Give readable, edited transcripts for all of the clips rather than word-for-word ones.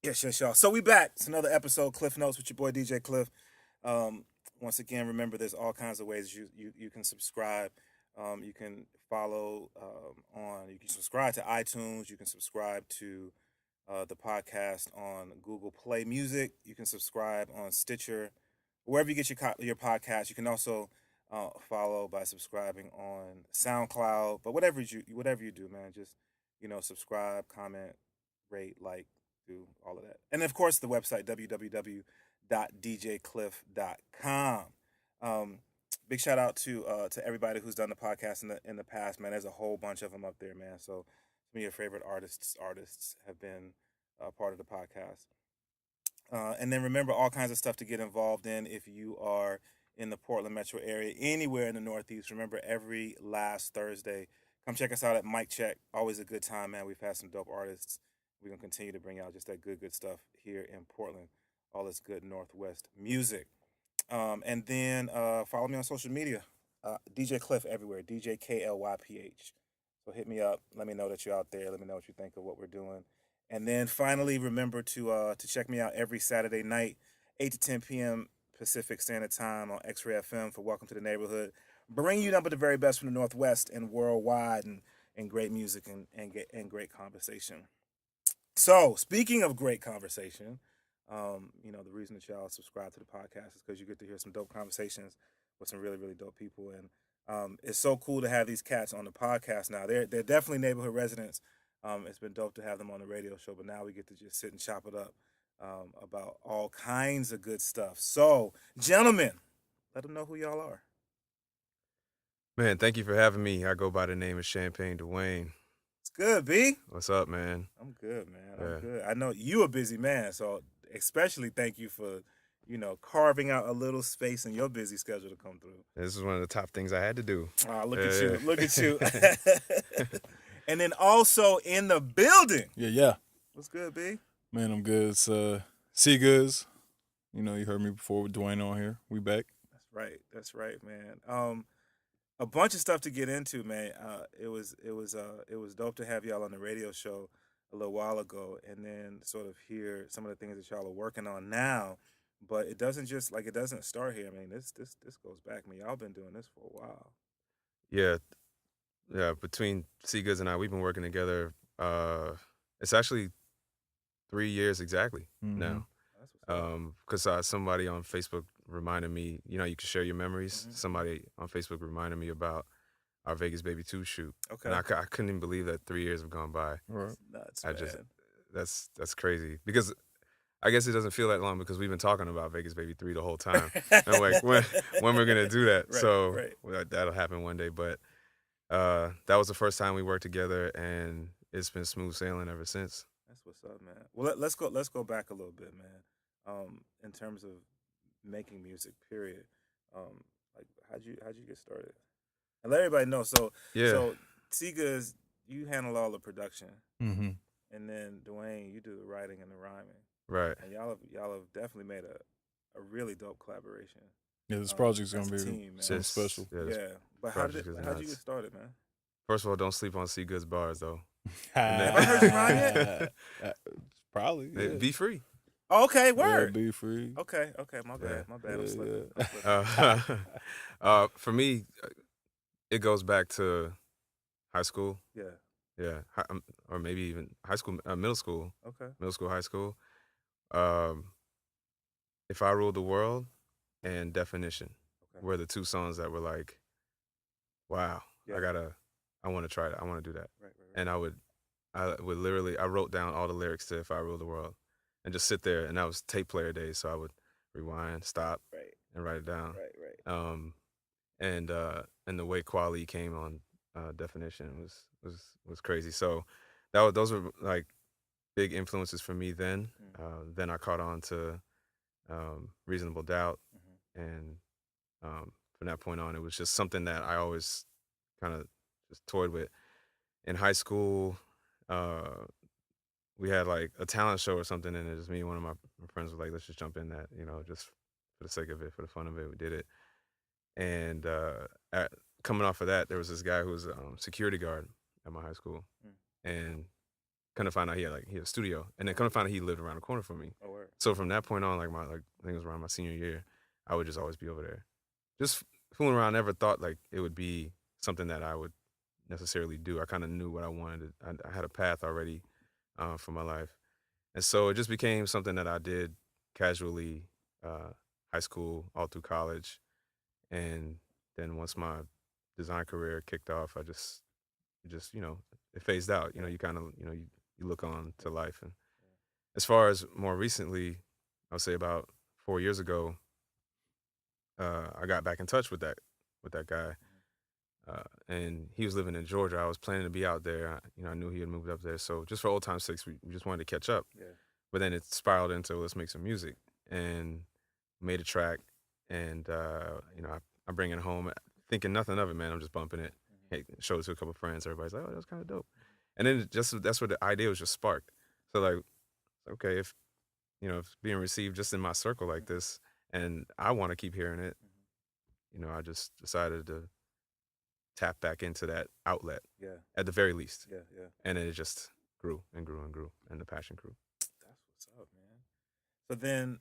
Yes, yes, y'all. So we back. It's another episode, Klyph Notes with your boy DJ Klyph. Once again, remember there's all kinds of ways you can subscribe. You can follow on. You can subscribe to iTunes. You can subscribe to the podcast on Google Play Music. You can subscribe on Stitcher, wherever you get your podcast. You can also follow by subscribing on SoundCloud. But whatever you do, man, just subscribe, comment, rate, like, do all of that. And of course, the website www.djcliff.com. Um, Big shout out to everybody who's done the podcast in the past, man. There's a whole bunch of them up there, man. So some of your favorite artists have been part of the podcast. And then remember all kinds of stuff to get involved in if you are in the Portland metro area, anywhere in the Northeast. Remember every last Thursday, come check us out at Mic Check. Always a good time, man. We've had some dope artists. We're gonna continue to bring out just that good stuff here in Portland. All this good Northwest music. And then follow me on social media, DJ Klyph everywhere, DJ KLYPH. So hit me up. Let me know that you're out there. Let me know what you think of what we're doing. And then finally, remember to check me out every Saturday night, 8 to 10 p.m. Pacific Standard Time on X-Ray FM for Welcome to the Neighborhood. Bring you number the very best from the Northwest and worldwide, and great music and great conversation. So speaking of great conversation, the reason that y'all subscribe to the podcast is because you get to hear some dope conversations with some really, really dope people. And it's so cool to have these cats on the podcast now. They're definitely neighborhood residents. It's been dope to have them on the radio show, but now we get to just sit and chop it up about all kinds of good stuff. So, gentlemen, let them know who y'all are. Man, thank you for having me. I go by the name of Champagne Duane. It's good, B. What's up, man? I'm good, man. I'm good. I know you a busy man, so especially thank you for carving out a little space in your busy schedule to come through. This is one of the top things I had to do. Oh, look at you. Look at you. And then also in the building. Yeah. What's good, B? Man, I'm good. It's Cee Goods. You heard me before with Duane on here. We back. That's right, man. A bunch of stuff to get into, man. It was dope to have y'all on the radio show a little while ago, and then sort of hear some of the things that y'all are working on now. But it doesn't start here. I mean, this goes back. I mean, y'all been doing this for a while. Yeah. Between Cee Goods and I, we've been working together. It's actually 3 years exactly now. Because somebody on Facebook reminded me, you can share your memories. Mm-hmm. Somebody on Facebook reminded me about our Vegas Baby 2 shoot. Okay. And I couldn't even believe that 3 years have gone by. Right. That's nuts, man. That's crazy. Because I guess it doesn't feel that long because we've been talking about Vegas Baby 3 the whole time. I'm like, when we're going to do that? Right. That'll happen one day. But that was the first time we worked together, and it's been smooth sailing ever since. That's what's up, man. Well, let's go back a little bit, man. In terms of making music, period. Like how'd you get started? And let everybody know. So Cee Goods, you handle all the production, and then Duane, you do the writing and the rhyming. Right. And y'all have definitely made a really dope collaboration. Yeah, this project's gonna be something special. Yeah. But how'd you get started, man? First of all, don't sleep on Cee Goods bars though. Have I heard you rhyme yet? Probably. Yeah. Be free. Okay, word. Yeah, be free. Okay, my bad. I'm slipping. For me, it goes back to high school. Yeah, or maybe even high school, middle school. Okay. Middle school, high school. If I Ruled the World and Definition were the two songs that were like, wow, I want to try that. I want to do that. Right. And I would literally, I wrote down all the lyrics to If I Ruled the World and just sit there. And that was tape player days. So I would rewind, stop, and write it down. Right. And the way quality came on Definition was crazy. So those were like big influences for me then. Then I caught on to Reasonable Doubt. And from that point on, it was just something that I always kind of just toyed with. In high school, we had like a talent show or something, and it was me and one of my friends were like, let's just jump in that, just for the sake of it, for the fun of it, we did it. And coming off of that, there was this guy who was a security guard at my high school. And Kind of find out he had a studio, and then kind of find out he lived around the corner from me. Oh, word. So from that point on, I think it was around my senior year, I would just always be over there, just fooling around. Never thought like it would be something that I would necessarily do. I kind of knew what I wanted. I had a path already for my life, and so it just became something that I did casually, uh, high school, all through college, and then once my design career kicked off, just it phased out. You kind of you look on to life. And as far as more recently, I would say about 4 years ago, I got back in touch with that guy, and he was living in Georgia. I was planning to be out there. I knew he had moved up there, so just for old time's sakes, we just wanted to catch up. Yeah. But then it spiraled into let's make some music, and made a track, and I bring it home, thinking nothing of it, man. I'm just bumping it. Hey, showed it to a couple of friends. Everybody's like, "Oh, that was kind of dope." And then that's where the idea was just sparked. So like, okay, if it's being received just in my circle like this, and I want to keep hearing it, I just decided to tap back into that outlet. Yeah. At the very least. Yeah. Yeah. And then it just grew and grew and grew, and the passion grew. That's what's up, man. So then,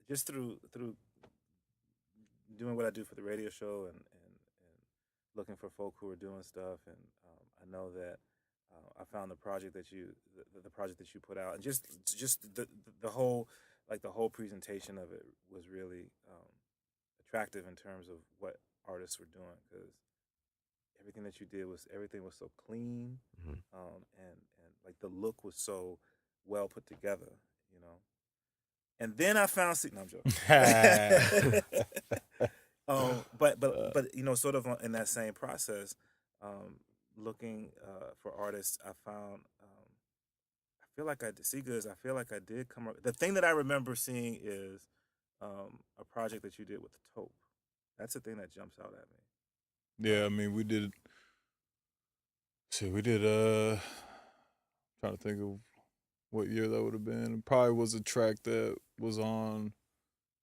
just through doing what I do for the radio show and looking for folk who are doing stuff, and I know that I found the project that the project that you put out, and just the whole the whole presentation of it was really attractive in terms of what artists were doing, because everything was so clean, Mm-hmm. and like the look was so well put together, you know. And then I found no, I'm joking. But sort of in that same process, looking for artists, I found I feel like I did Cee Goods. I feel like I did come up. The thing that I remember seeing is a project that you did with Taupe. That's the thing that jumps out at me. Yeah, I mean, we did. Trying to think of what year that would have been. It probably was a track that was on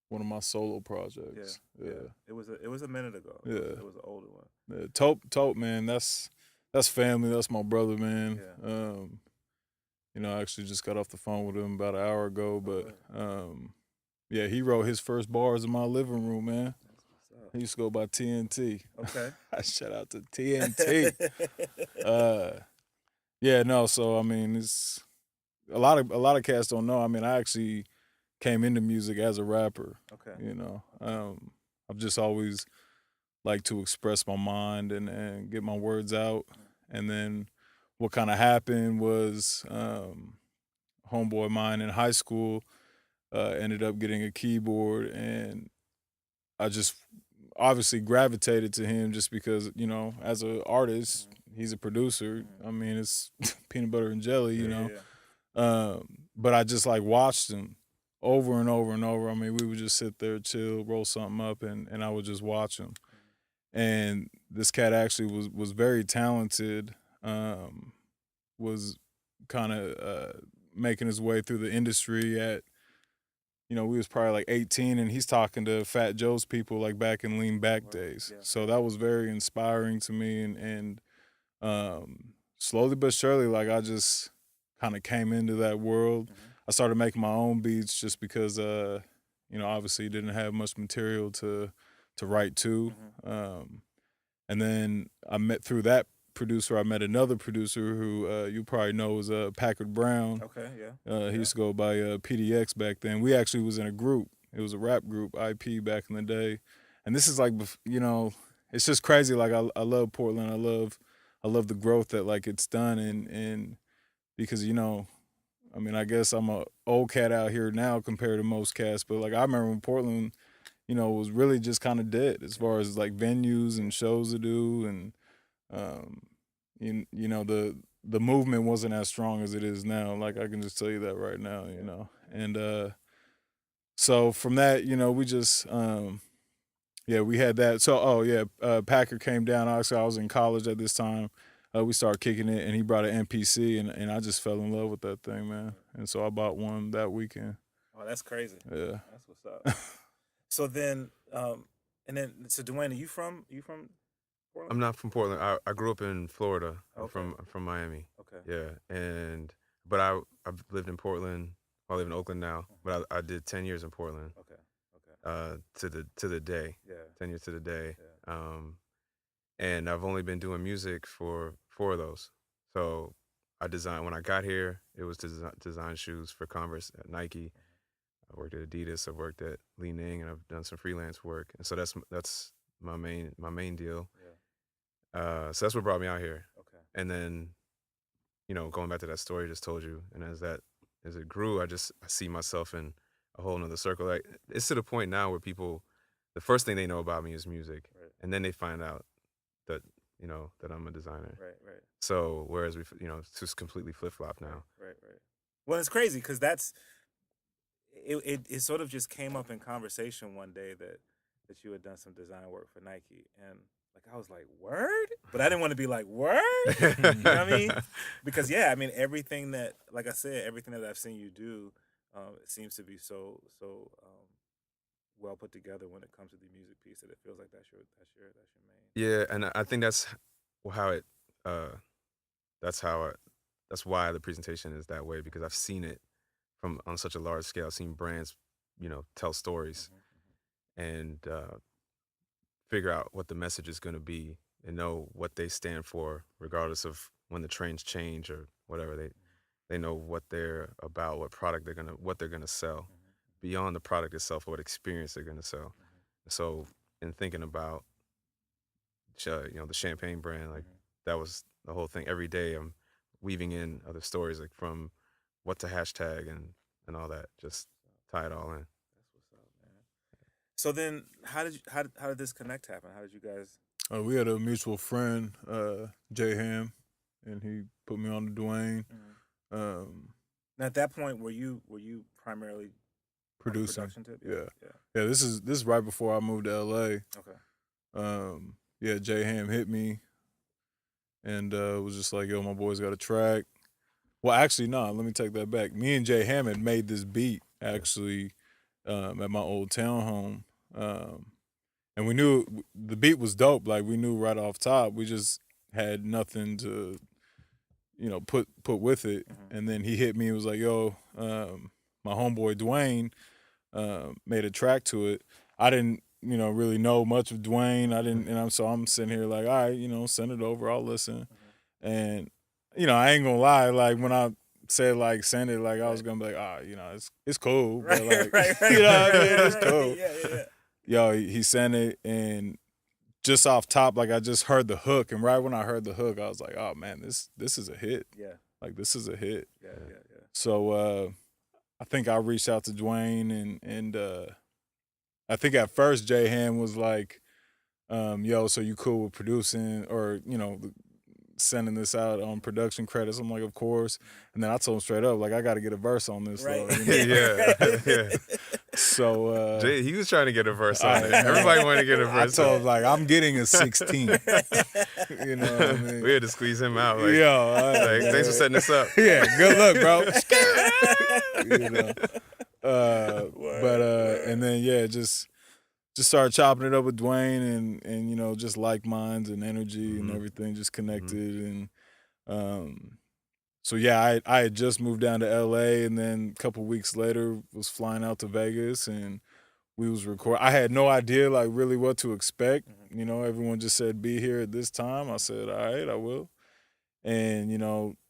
one of my solo projects. Yeah. It was a minute ago. Yeah. It was an older one. Yeah. Taupe, man. That's family. That's my brother, man. Yeah. I actually just got off the phone with him about an hour ago, but yeah, he wrote his first bars in my living room, man. He used to go by TNT. Okay. Shout out to TNT. Yeah, no. So I mean, it's a lot of cats don't know. I mean, I actually came into music as a rapper. Okay. I've just always liked to express my mind and get my words out. And then what kind of happened was homeboy of mine in high school ended up getting a keyboard, and I just obviously gravitated to him just because, as an artist, he's a producer. I mean, it's peanut butter and jelly, but I just watched him over and over and over. I mean, we would just sit there, chill, roll something up, and I would just watch him. And this cat actually was very talented, was kind of making his way through the industry at, we was probably like 18, and he's talking to Fat Joe's people like back in Lean Back days. Yeah. So that was very inspiring to me, and slowly but surely, I just kind of came into that world. I started making my own beats just because, obviously didn't have much material to write to. And then through that producer, I met another producer who you probably know is Packard Brown. Okay, yeah. He used to go by PDX back then. We actually was in a group. It was a rap group, IP, back in the day. And this is it's just crazy. I love Portland. I love the growth that it's done, and because I mean, I guess I'm a old cat out here now compared to most cats, but I remember when Portland, was really just kind of dead as far as venues and shows to do, and the movement wasn't as strong as it is now. I can just tell you that right now, and so from that, we just we had that. So Packer came down. I was in college at this time. We started kicking it, and he brought an MPC, and I just fell in love with that thing, man. And so I bought one that weekend. Oh, that's crazy. Yeah. That's what's up. So then, so Duane, are you from Portland? I'm not from Portland. I grew up in Florida. Okay. I'm from Miami. Okay. Yeah, but I've lived in Portland. I live in Oakland now, but I did 10 years in Portland. Okay. Okay. To the day, Yeah. 10 years to the day. Yeah. And I've only been doing music for 4 of those. So I designed when I got here. It was to design shoes for Converse at Nike. I worked at Adidas. I worked at Li Ning, and I've done some freelance work. And so that's my main deal. Yeah. So that's what brought me out here. Okay. And then, going back to that story I just told you, and as it grew, I see myself in a whole nother circle. Like it's to the point now where people, the first thing they know about me is music, Right. and then they find out that that I'm a designer. Right. So whereas it's just completely flip flop now. Right. Well, it's crazy because it sort of just came up in conversation one day that you had done some design work for Nike, and like I was like, word, but I didn't want to be like word. You know what I mean? Because I mean everything that, like I said, everything that I've seen you do, it seems to be so well put together when it comes to the music piece that it feels like that's your main. Yeah, and I think that's how it. That's that's why the presentation is that way, because I've seen it from on such a large scale. I've seen brands, tell stories and figure out what the message is going to be and know what they stand for, regardless of when the trends change or whatever. They know what they're about, what they're gonna sell, beyond the product itself, what experience they're gonna sell. So in thinking about the champagne brand, like that was the whole thing. Every day I'm weaving in other stories, like from what to hashtag and all that, just tie it all in. That's what's up, man. So then how did this connect happen? How did you guys? We had a mutual friend, Jay Ham, and he put me on to Duane. Now at that point, were you primarily producing? Production tip? Yeah. This is right before I moved to LA. Okay. Jay Ham hit me, and was just like, "Yo, my boy's got a track." Well, actually, no. Let me take that back. Me and Jay Ham had made this beat actually at my old townhome, and we knew the beat was dope. Like we knew right off top. We just had nothing to, put with it. And then he hit me and was like, "Yo, my homeboy Duane made a track to it." I didn't, really know much of Duane. I didn't, and so I'm sitting here like, all right, send it over. I'll listen. And I ain't gonna lie. Like when I said like send it, like I was gonna be like, it's cool, but like, right. you know what I mean? It's cool. Yeah. Yo, he sent it, and just off top, like I just heard the hook, and right when I heard the hook, I was like, oh man, this is a hit. Yeah. Like this is a hit. Yeah. So I think I reached out to Duane, and I think at first Jay Ham was like, yo, so you cool with producing or, sending this out on production credits? I'm like, of course. And then I told him straight up, like, I got to get a verse on this. Right. Though, Yeah. So Jay, he was trying to get a verse on it. Everybody wanted to get a verse. I told him, like, I'm getting a 16. You know what I mean? We had to squeeze him out. Like, thanks for setting this up. Yeah, good luck, bro. And then just started chopping it up with Duane and just like minds and energy and everything just connected. And so I had just moved down to LA, and then a couple weeks later was flying out to Vegas, and we was recording. I had no idea like really what to expect. Everyone just said be here at this time. I said, all right, I will. And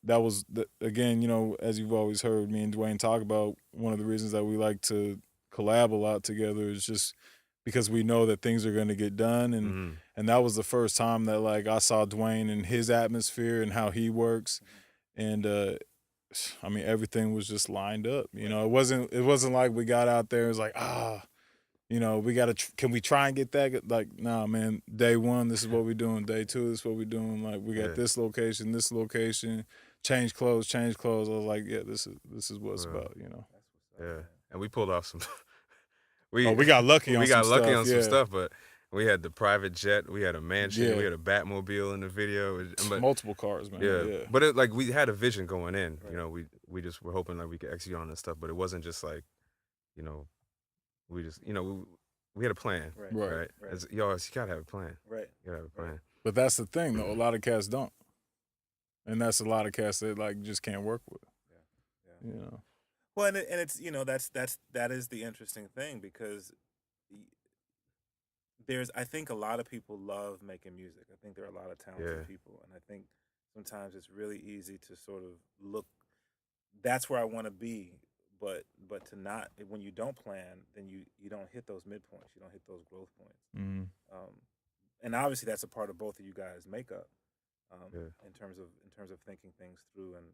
that was again, as you've always heard me and Duane talk about, one of the reasons that we like to collab a lot together is just because we know that things are going to get done. And that was the first time that like I saw Duane and his atmosphere and how he works. And I mean, everything was just lined up. It wasn't like we got out there. It was like, we got to, can we try and get that? Like, nah, man, day one, this is what we're doing. Day two, this is what we're doing. Like, we got this location, change clothes. I was like, yeah, this is what it's about, Yeah. And we pulled off some. We got lucky on some stuff, but we had the private jet, we had a mansion, we had a Batmobile in the video. But, multiple cars, man. Yeah. But we had a vision going in. Right. We just were hoping like we could execute on this stuff, but it wasn't just like, we just we had a plan. Right. As, you gotta have a plan. Right. You gotta have a plan. But that's the thing though, a lot of cats don't. and that's a lot of cats that like just can't work with. Yeah, yeah. You know. Well, and it's that is the interesting thing because there's I think a lot of people love making music. I think there are a lot of talented Yeah. people, and I think sometimes it's really easy to sort of look. That's where I want to be, but to not when you don't plan, then you don't hit those midpoints. You don't hit those growth points. Mm-hmm. Um, and obviously that's a part of both of you guys' makeup Yeah. in terms of thinking things through and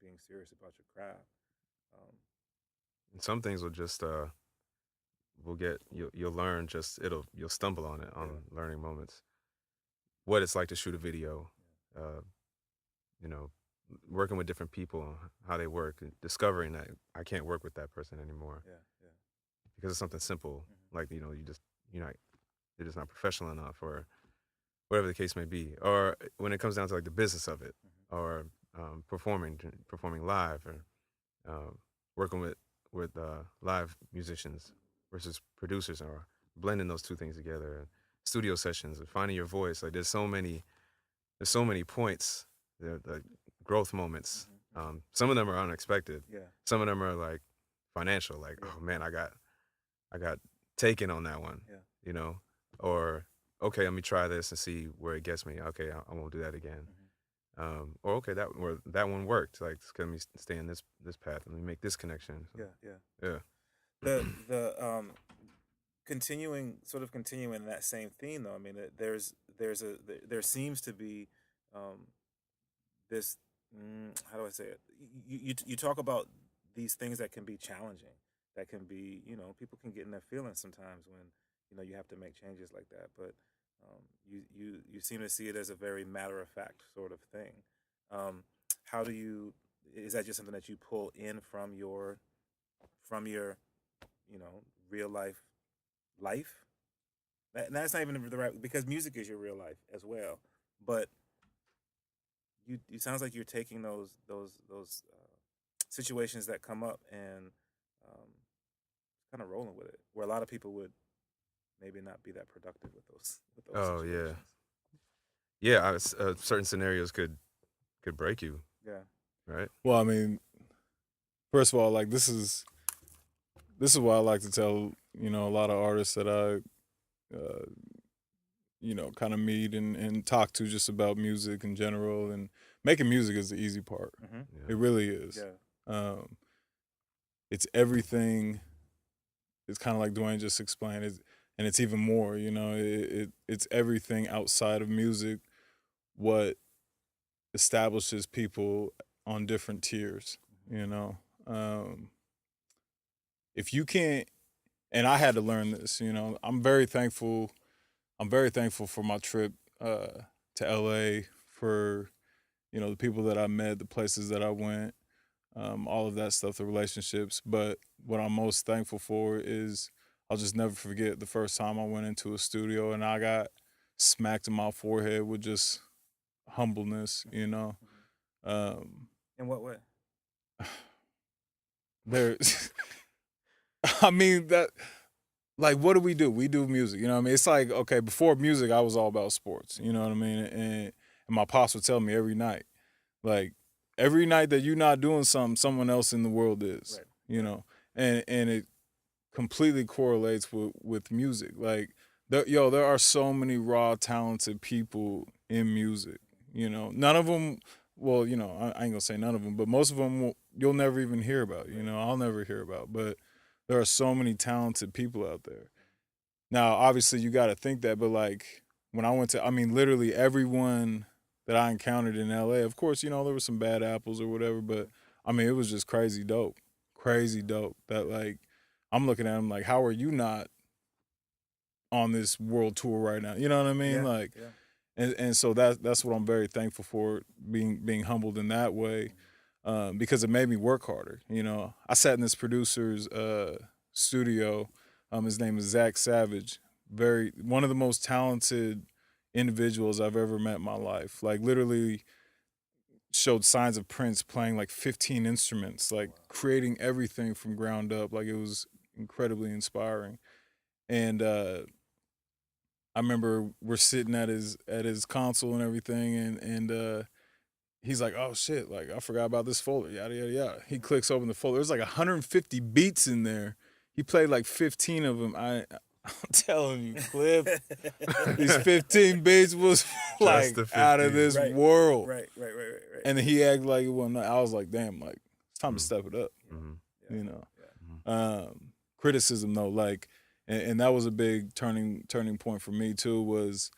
being serious about your craft. Um, And some things will just will get you'll learn just you'll stumble on it on Yeah. learning moments. What it's like to shoot a video, uh, you know, working with different people on how they work, and discovering that I can't work with that person anymore yeah, yeah. because it's something simple, Mm-hmm. like you're not they're just not professional enough, or whatever the case may be. Or when it comes down to like the business of it, Mm-hmm. or performing live, or um, working with live musicians versus producers, or blending those two things together, and studio sessions, and finding your voice. Like there's so many points, the growth moments. Mm-hmm. Mm-hmm. Some of them are unexpected. Yeah, Some of them are like financial. Like, yeah, oh man, I got taken on that one. yeah. You know, or okay, let me try this and see where it gets me. Okay, I won't do that again. Mm-hmm. Or okay, that one worked. Like, let me stay in this path. Let me make this connection. So, Yeah, yeah. yeah. The continuing in that same theme though. I mean, there seems to be um, this. How do I say it? You talk about these things that can be challenging. That can be people can get in their feelings sometimes when you have to make changes like that. But you seem to see it as a very matter of fact sort of thing. Um, how do you? Is that just something that you pull in from your real life? And that's not even the right because music is your real life as well. But you sounds like you're taking those situations that come up and kind of rolling with it. Where a lot of people would maybe not be that productive with those Oh yeah, situations. yeah. Certain scenarios could break you, Yeah. right? Well, I mean, first of all, like this is what I like to tell a lot of artists that I kind of meet and talk to just about music in general. And making music is the easy part. Mm-hmm. It Yeah. really is. Yeah. Um, it's everything. It's kind of like Duane just explained. And it's even more. It's everything outside of music. What establishes people on different tiers. Mm-hmm. You know, um, if you can't, and I had to learn this. I'm very thankful. I'm very thankful for my trip to LA, for the people that I met, the places that I went, all of that stuff, the relationships. But what I'm most thankful for is I'll just never forget the first time I went into a studio and I got smacked in my forehead with just humbleness. Mm-hmm. Um, In what way? there, I mean that. Like, what do? We do music. You know what I mean? It's like, okay, before music, I was all about sports. You know what I mean? And my pops would tell me every night, like, every night that you're not doing something, someone else in the world is. Right. You know, and it completely correlates with music. Like, there are so many raw, talented people in music. None of them. Well, I ain't gonna say none of them, but most of them you'll never even hear about. I'll never hear about. But there are so many talented people out there. Now, obviously, you got to think that, but like when I went to, I mean, literally everyone that I encountered in LA, of course, there were some bad apples or whatever, but I mean, it was just crazy dope. That like, I'm looking at them like, how are you not on this world tour right now? You know what I mean? Yeah. Like, Yeah. and so that's what I'm very thankful for, being humbled in that way, because it made me work harder. I sat in this producer's studio. His name is Zach Savage. One of the most talented individuals I've ever met in my life. Like, literally showed signs of Prince playing like 15 instruments, like creating everything from ground up. Like, it was incredibly inspiring. And I remember we're sitting at his console and everything, and he's like, oh shit, like I forgot about this folder, yada yada yada. He clicks open the folder. There's like 150 beats in there. He played like 15 of them. I'm telling you, Klyph, these 15 beats was like the out of 15. this Right. world. Right. And then he acted like it wasn't. I was like, damn, like it's time to Mhm. step it up. Mhm. Yeah. You know, Yeah. criticism though, like, and that was a big turning point for me too. Was,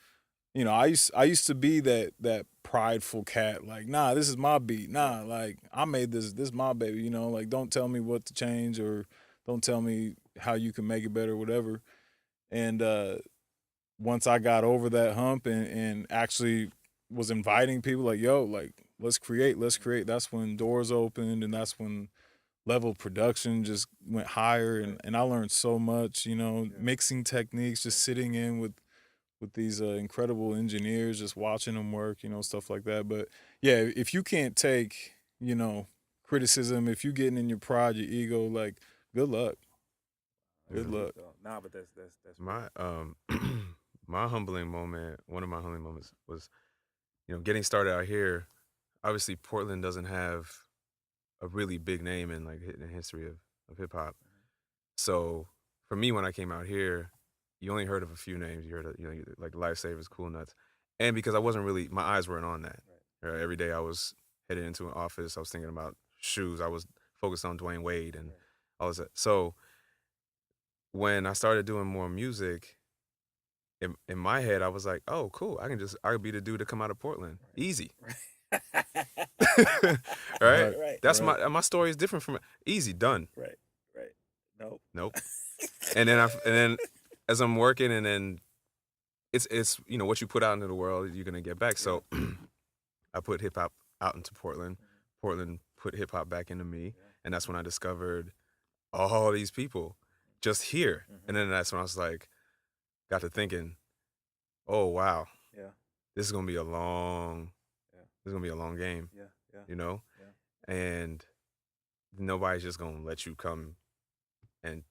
you know, I used to be that prideful cat, like, nah, this is my beat, nah, like I made this my baby, you know, like don't tell me what to change or don't tell me how you can make it better, whatever. And once I got over that hump and actually was inviting people, like, yo, like let's create, that's when doors opened, and that's when level of production just went higher, and I learned so much, you know, mixing techniques, just sitting in with these incredible engineers, just watching them work, you know, stuff like that. But yeah, if you can't take, you know, criticism, if you getting in your pride, your ego, like, good luck. Good luck. Nah, but that's My my humbling moment, one of my humbling moments was, getting started out here. Obviously, Portland doesn't have a really big name in like in the history of hip hop. So for me, when I came out here, you only heard of a few names. You heard of, like Lifesavers, Cool Nuts, and because I wasn't really, my eyes weren't on that. Right? Every day I was headed into an office, I was thinking about shoes. I was focused on Duane Wade and all this. So when I started doing more music, in my head, I was like, oh, cool. I could be the dude to come out of Portland. Easy. Right? That's my story is different from easy, done. Right. Nope. And then as I'm working, and then it's what you put out into the world, you're gonna get back. So I put hip hop out into Portland. Portland put hip hop back into me, and that's when I discovered all these people just here. And then that's when I was like, got to thinking, oh wow, this is gonna be a long, game. You know, and nobody's just gonna let you come and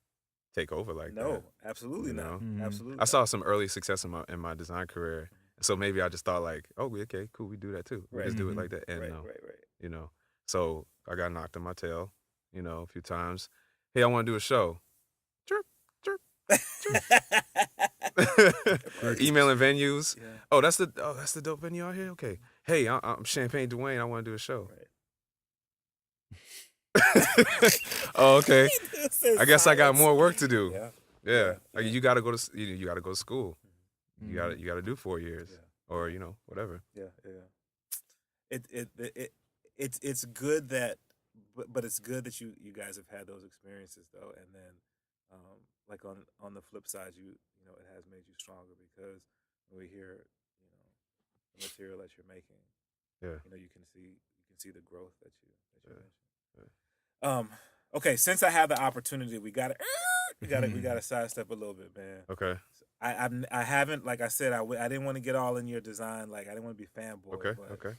take over like that. No, absolutely not. Absolutely. I saw some early success in my design career, so maybe I just thought like, oh, okay, cool, we do that too. We just do it like that, and so I got knocked on my tail, a few times. Hey, I want to do a show. Chirp, chirp, chirp. Emailing venues. Oh, that's the dope venue out here. Okay. Hey, I'm Champagne Duane. I want to do a show. Oh, okay. I guess I got more work to do. Yeah. Like you got to go to you got to go to school. You got to do 4 years or whatever. It's good that, but it's good that you guys have had those experiences though, and then like on the flip side, it has made you stronger, because when we hear the material that you're making, you can see the growth that you mentioned. Okay, since I have the opportunity, we gotta sidestep a little bit, man. Okay. I haven't, like I said, I didn't want to get all in your design, like I didn't want to be fanboy. Okay. But Okay.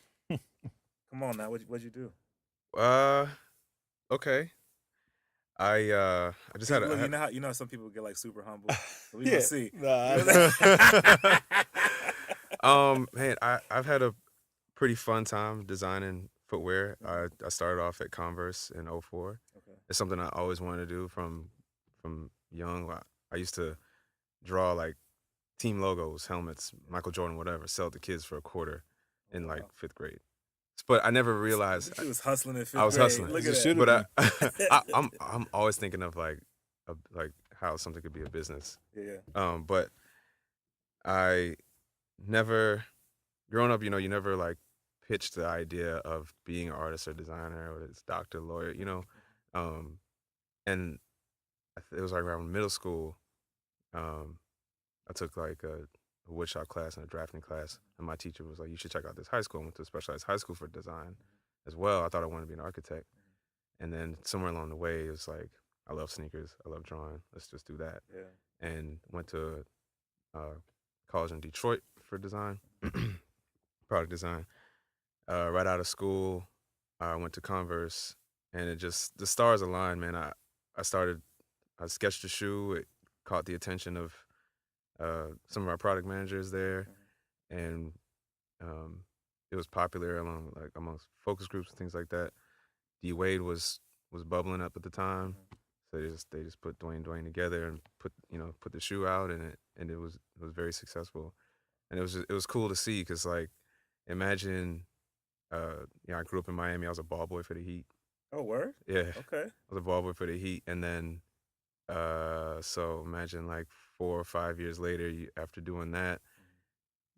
Come on now, what'd you do? Okay. I just had look, you know how some people get like super humble. So we Yeah. gonna see. Man, I've had a pretty fun time designing footwear. I started off at Converse in 04. Okay. It's something I always wanted to do from young. I used to draw like team logos, helmets, Michael Jordan, whatever, sell it to kids for $0.25 in like 5th grade. But I never realized He was hustling in 5th grade. I was hustling. Look at that. But I'm always thinking of like how something could be a business. Yeah. But I never, growing up, you never like pitched the idea of being an artist or designer or this doctor, lawyer, and it was like around middle school. I took like a woodshop class and a drafting class, and my teacher was like, "You should check out this high school." I went to a specialized high school for design as well. I thought I wanted to be an architect, and then somewhere along the way, it was like, I love sneakers, I love drawing. Let's just do that. And went to college in Detroit for design, product design. Right out of school, I went to Converse, and the stars aligned, man. I sketched a shoe. It caught the attention of some of our product managers there, and it was popular amongst focus groups and things like that. D Wade was bubbling up at the time, so they just put Duane together and put the shoe out, and it was very successful, and it was cool to see because like imagine I grew up in Miami. I was a ball boy for the Heat. Oh, word? Yeah, Okay. I was a ball boy for the Heat, and then so imagine like 4 or 5 years later, after doing that,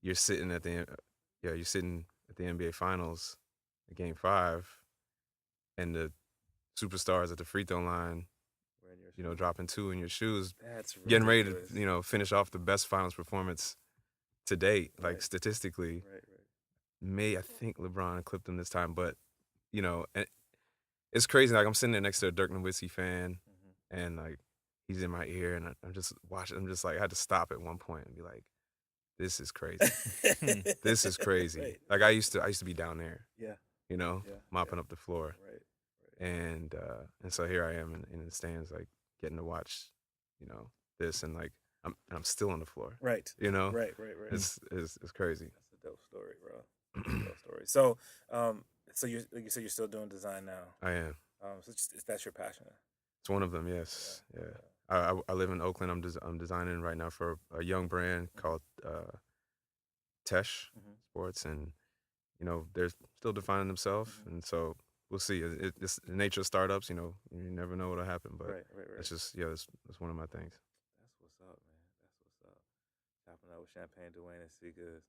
you're sitting at you're sitting at the NBA Finals, Game 5, and the superstars at the free throw line, dropping 2 in your shoes, That's getting ready ridiculous. to, finish off the best finals performance to date, like statistically. Right. I think LeBron clipped him this time, but and it's crazy. Like I'm sitting there next to a Dirk Nowitzki fan, and like he's in my ear, and I'm just watching. I'm just like I had to stop at one point and be like, "This is crazy. This is crazy." Right. Like I used to be down there. Yeah. Mopping up the floor. Right. And so here I am in the stands, like getting to watch, this, and like I'm still on the floor. Right. Right. It's crazy. That's a dope story, bro. That's a dope story. So, so you like you said you're still doing design now. I am. So that's your passion. It's one of them. Yes. Yeah. I live in Oakland. I'm designing right now for a young brand called Tesh Sports, and they're still defining themselves, and so we'll see. It's the nature of startups. You never know what'll happen, but Right. it's just that's one of my things. That's what's up, man. That's what's up. Chopping up with Champagne, Duane, and Cee Goods.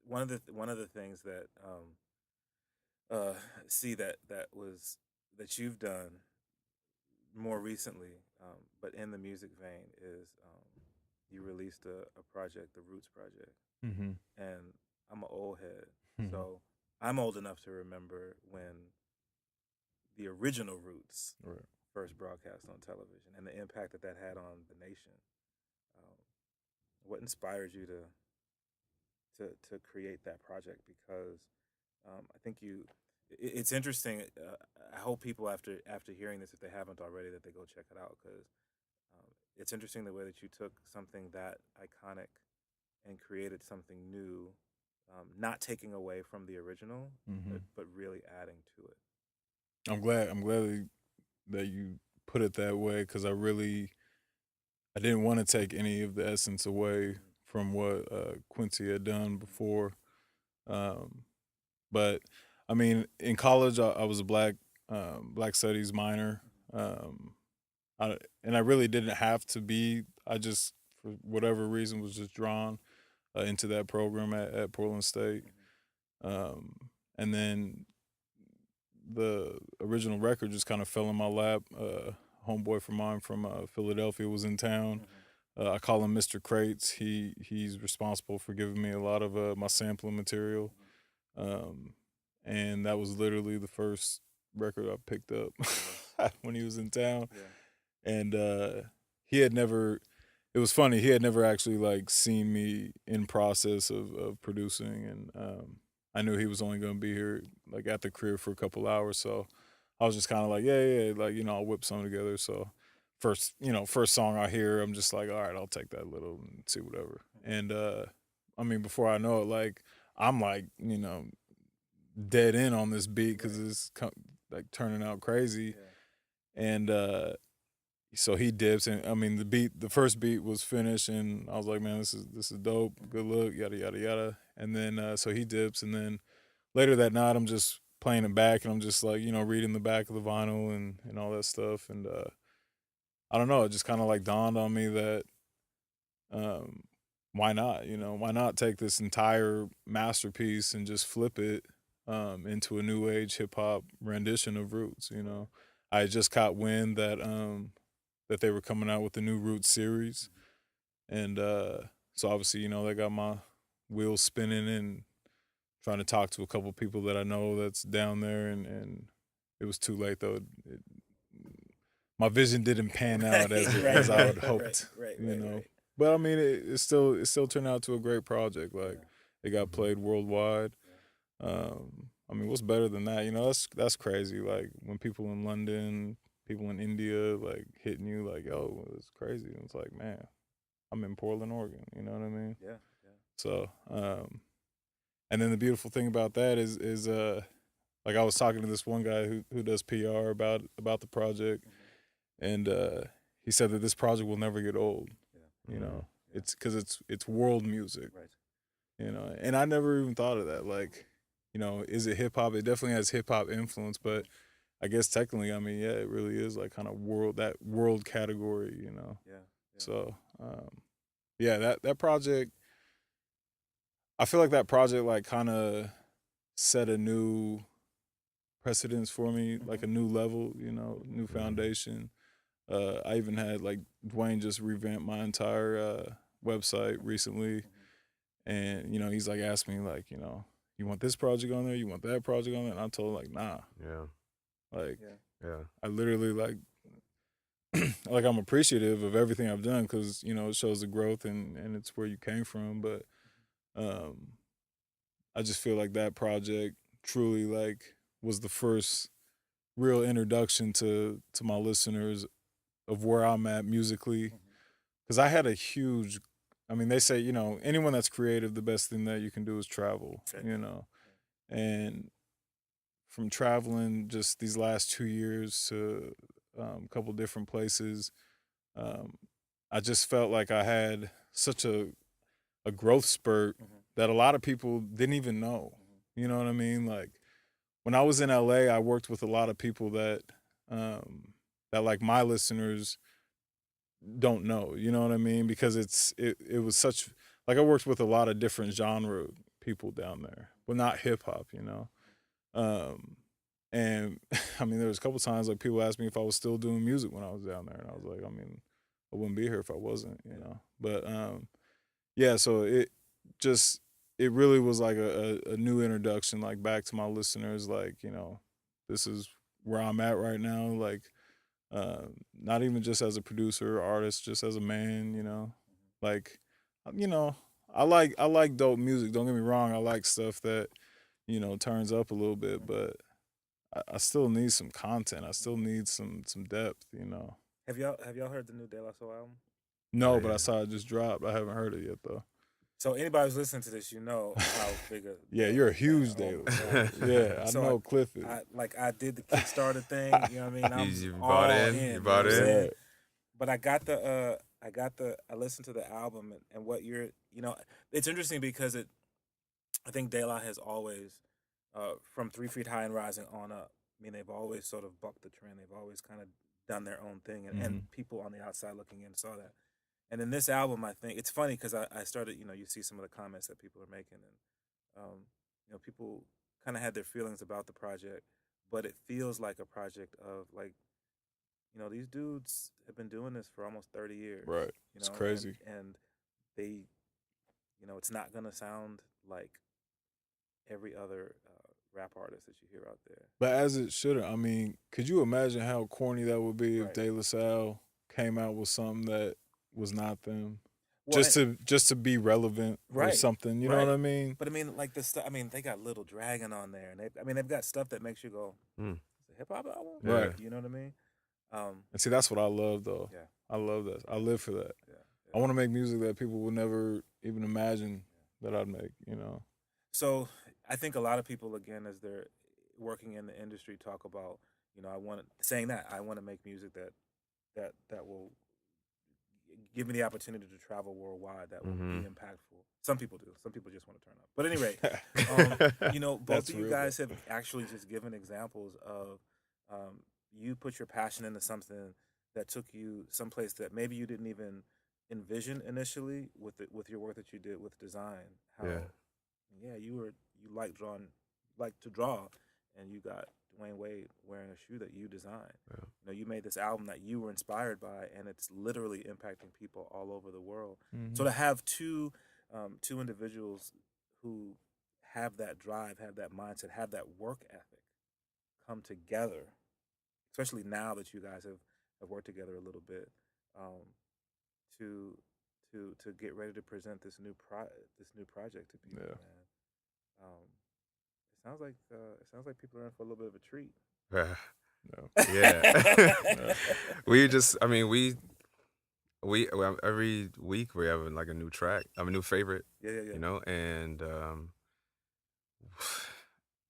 One of the things that see that you've done more recently, but in the music vein, is you released a project, the Roots Project, and I'm an old head, so I'm old enough to remember when the original Roots first broadcast on television and the impact that had on the nation. What inspired you to create that project? Because I think it's interesting. I hope people after hearing this, if they haven't already, that they go check it out, because it's interesting the way that you took something that iconic and created something new, not taking away from the original, but really adding to it. I'm glad that you put it that way, because I didn't want to take any of the essence away from what Quincy had done before. But I mean, in college, I was a black studies minor, and I really didn't have to be. I just, for whatever reason, was just drawn into that program at Portland State, and then the original record just kind of fell in my lap. Homeboy from mine from Philadelphia was in town. I call him Mr. Crates. He's responsible for giving me a lot of my sampling material, and that was literally the first record I picked up when he was in town. And he had never. It was funny. He had never actually like seen me in process of producing, and I knew he was only going to be here like at the crib for a couple hours, so I was just kind of like, yeah, like I'll whip something together. So first song I hear, I'm just like, all right, I'll take that little and see whatever. And I mean, before I know it, like I'm like dead in on this beat because it's like turning out crazy, and so he dips, and I mean the first beat was finished, and I was like, man, this is dope, good look, yada yada yada. And then so he dips, and then later that night I'm just playing it back, and I'm just like reading the back of the vinyl and all that stuff, and I don't know, it just kind of like dawned on me that why not, why not take this entire masterpiece and just flip it into a new age hip hop rendition of Roots. I had just caught wind that that they were coming out with the new Roots series, and so obviously they got my wheels spinning and trying to talk to a couple people that I know that's down there, and it was too late though. My vision didn't pan out as I had hoped, Right. But I mean, it still turned out to a great project. Like it got played worldwide. I mean, what's better than that? That's crazy. Like when people in London, people in India, like hitting you, like, yo, it's crazy. And it's like, man, I'm in Portland, Oregon. You know what I mean? Yeah. So, And then the beautiful thing about that is like I was talking to this one guy who does PR about the project, and he said that this project will never get old. Yeah. You know, Yeah. it's because it's world music. Right. You know, and I never even thought of that. Like, you know, is it hip hop? It definitely has hip hop influence, but I guess technically, I mean, yeah, it really is like kind of world category. You know, Yeah. Yeah. so yeah, that project. I feel like that project like kind of set a new precedence for me, like a new level, you know, new foundation. I even had like Duane just revamped my entire website recently, and you know he's like asked me like, you know, you want this project on there, you want that project on there, and I told him like, nah, Yeah. like Yeah. I literally like like I'm appreciative of everything I've done because you know it shows the growth and it's where you came from, but um, I just feel like that project truly like was the first real introduction to my listeners of where I'm at musically. Because I had a huge, I mean, they say, you know, anyone that's creative, the best thing that you can do is travel, you know. And from traveling just these last 2 years to a couple different places, um, I just felt like I had such a growth spurt that a lot of people didn't even know. You know what I mean? Like when I was in LA, I worked with a lot of people that like my listeners don't know. You know what I mean? Because it was such like I worked with a lot of different genre people down there, but not hip hop. You know, um, and I mean there was a couple times like people asked me if I was still doing music when I was down there, and I was like, I mean, I wouldn't be here if I wasn't. You know, but yeah, so just it really was like a new introduction, like back to my listeners, like you know, this is where I'm at right now, like not even just as a producer or artist, just as a man, you know. Like, you know, I like dope music. Don't get me wrong. I like stuff that, you know, turns up a little bit, but I still need some content. I still need some depth, you know. Have y'all heard the new De La Soul album? Oh No, but I yeah. saw it just dropped. I haven't heard it yet though. So anybody who's listening to this, you know how big a Yeah, De you're La a huge fan. Oh Daily my Soul. god. Yeah, I So know Klyph is. I did the Kickstarter thing. You know what I mean? I'm You bought all in. in. You You know what bought I'm in. saying? Right. But I listened to the album and what you're you know it's interesting because I think De La has always from 3 Feet High and Rising on up. I mean they've always sort of bucked the trend. They've always kind of done their own thing, and people on the outside looking in saw that. And in this album, I think it's funny because I started, you know, you see some of the comments that people are making, and you know, people kind of had their feelings about the project, but it feels like a project of like, you know, these dudes have been doing this for almost 30 years, Right. you It's know, crazy. and they, you know, it's not gonna sound like every other rap artist that you hear out there. But as it shouldn't. I mean, could you imagine how corny that would be if Right. De La Salle came out with something that was not them? Well, Just to be relevant or right, something. You know what right. I mean? But I mean, like the stuff. I mean, they got Little Dragon on there, and I mean, they've got stuff that makes you go, Hmm. "It's a hip hop album." Right. Yeah. You know what I mean? And see, that's what I love, though. Yeah, I love that. I live for that. yeah, I yeah. want to make music that people would never even imagine that I'd make. You know? So I think a lot of people, again, as they're working in the industry, talk about, you know, saying that I want to make music that will give me the opportunity to travel worldwide, that will be impactful. Some people do. Some people just want to turn up. But anyway, you know, both That's of you real, guys though. have actually just given examples of you put your passion into something that took you someplace that maybe you didn't even envision initially with your work that you did with design. How Yeah. yeah, you like to draw, and you got Dwayne Wade wearing a shoe that you designed. Yeah. You know, you made this album that you were inspired by, and it's literally impacting people all over the world. So to have two individuals who have that drive, have that mindset, have that work ethic come together, especially now that you guys have worked together a little bit, um, to to get ready to present this new project to people, Yeah. man. Um, it sounds like people are in for a little bit of a treat. Yeah. No. Yeah. Yeah. We just, I mean, we every week we're having like a new track. I mean, new favorite, Yeah, yeah, yeah. you know, and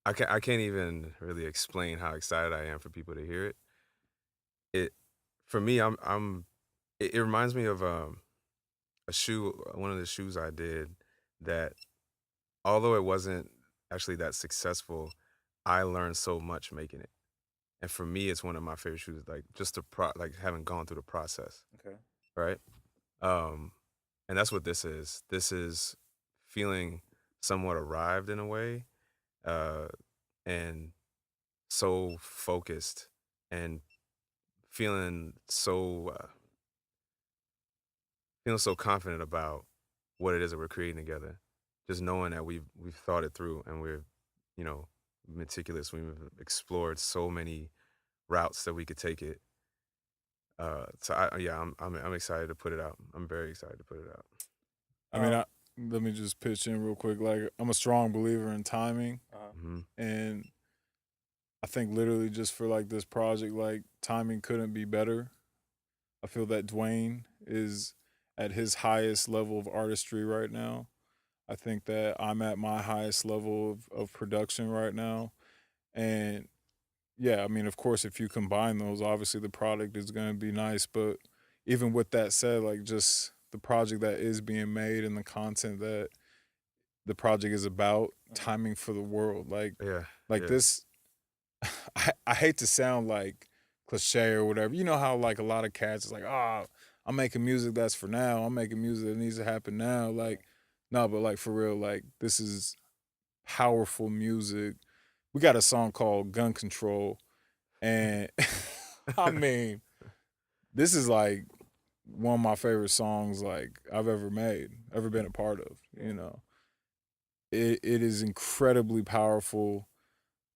I can't even really explain how excited I am for people to hear it. It for me, it reminds me of a shoe, one of the shoes I did that, although it wasn't actually that successful, I learned so much making it. And for me, it's one of my favorite shoes, like just like having gone through the process, Okay. right? Um, and that's what this is. This is feeling somewhat arrived in a way, uh, and so focused and feeling so confident about what it is that we're creating together. Just knowing that we've thought it through and we're, you know, meticulous. We've explored so many routes that we could take it. So yeah, I'm excited to put it out. I'm very excited to put it out. I mean, let me just pitch in real quick. Like, I'm a strong believer in timing, Hmm. and I think literally just for like this project, like timing couldn't be better. I feel that Duane is at his highest level of artistry right now. I think that I'm at my highest level of production right now. And yeah, I mean, of course, if you combine those, obviously the product is going to be nice. But even with that said, like just the project that is being made and the content that the project is about, timing for the world. Yeah, Like yeah, this, I hate to sound like cliche or whatever. You know how like a lot of cats is like, oh, I'm making music that's for now. I'm making music that needs to happen now. Like, no, but like for real, like this is powerful music. We got a song called Gun Control, and I mean, this is like one of my favorite songs like I've ever made, ever been a part of. You know, it is incredibly powerful.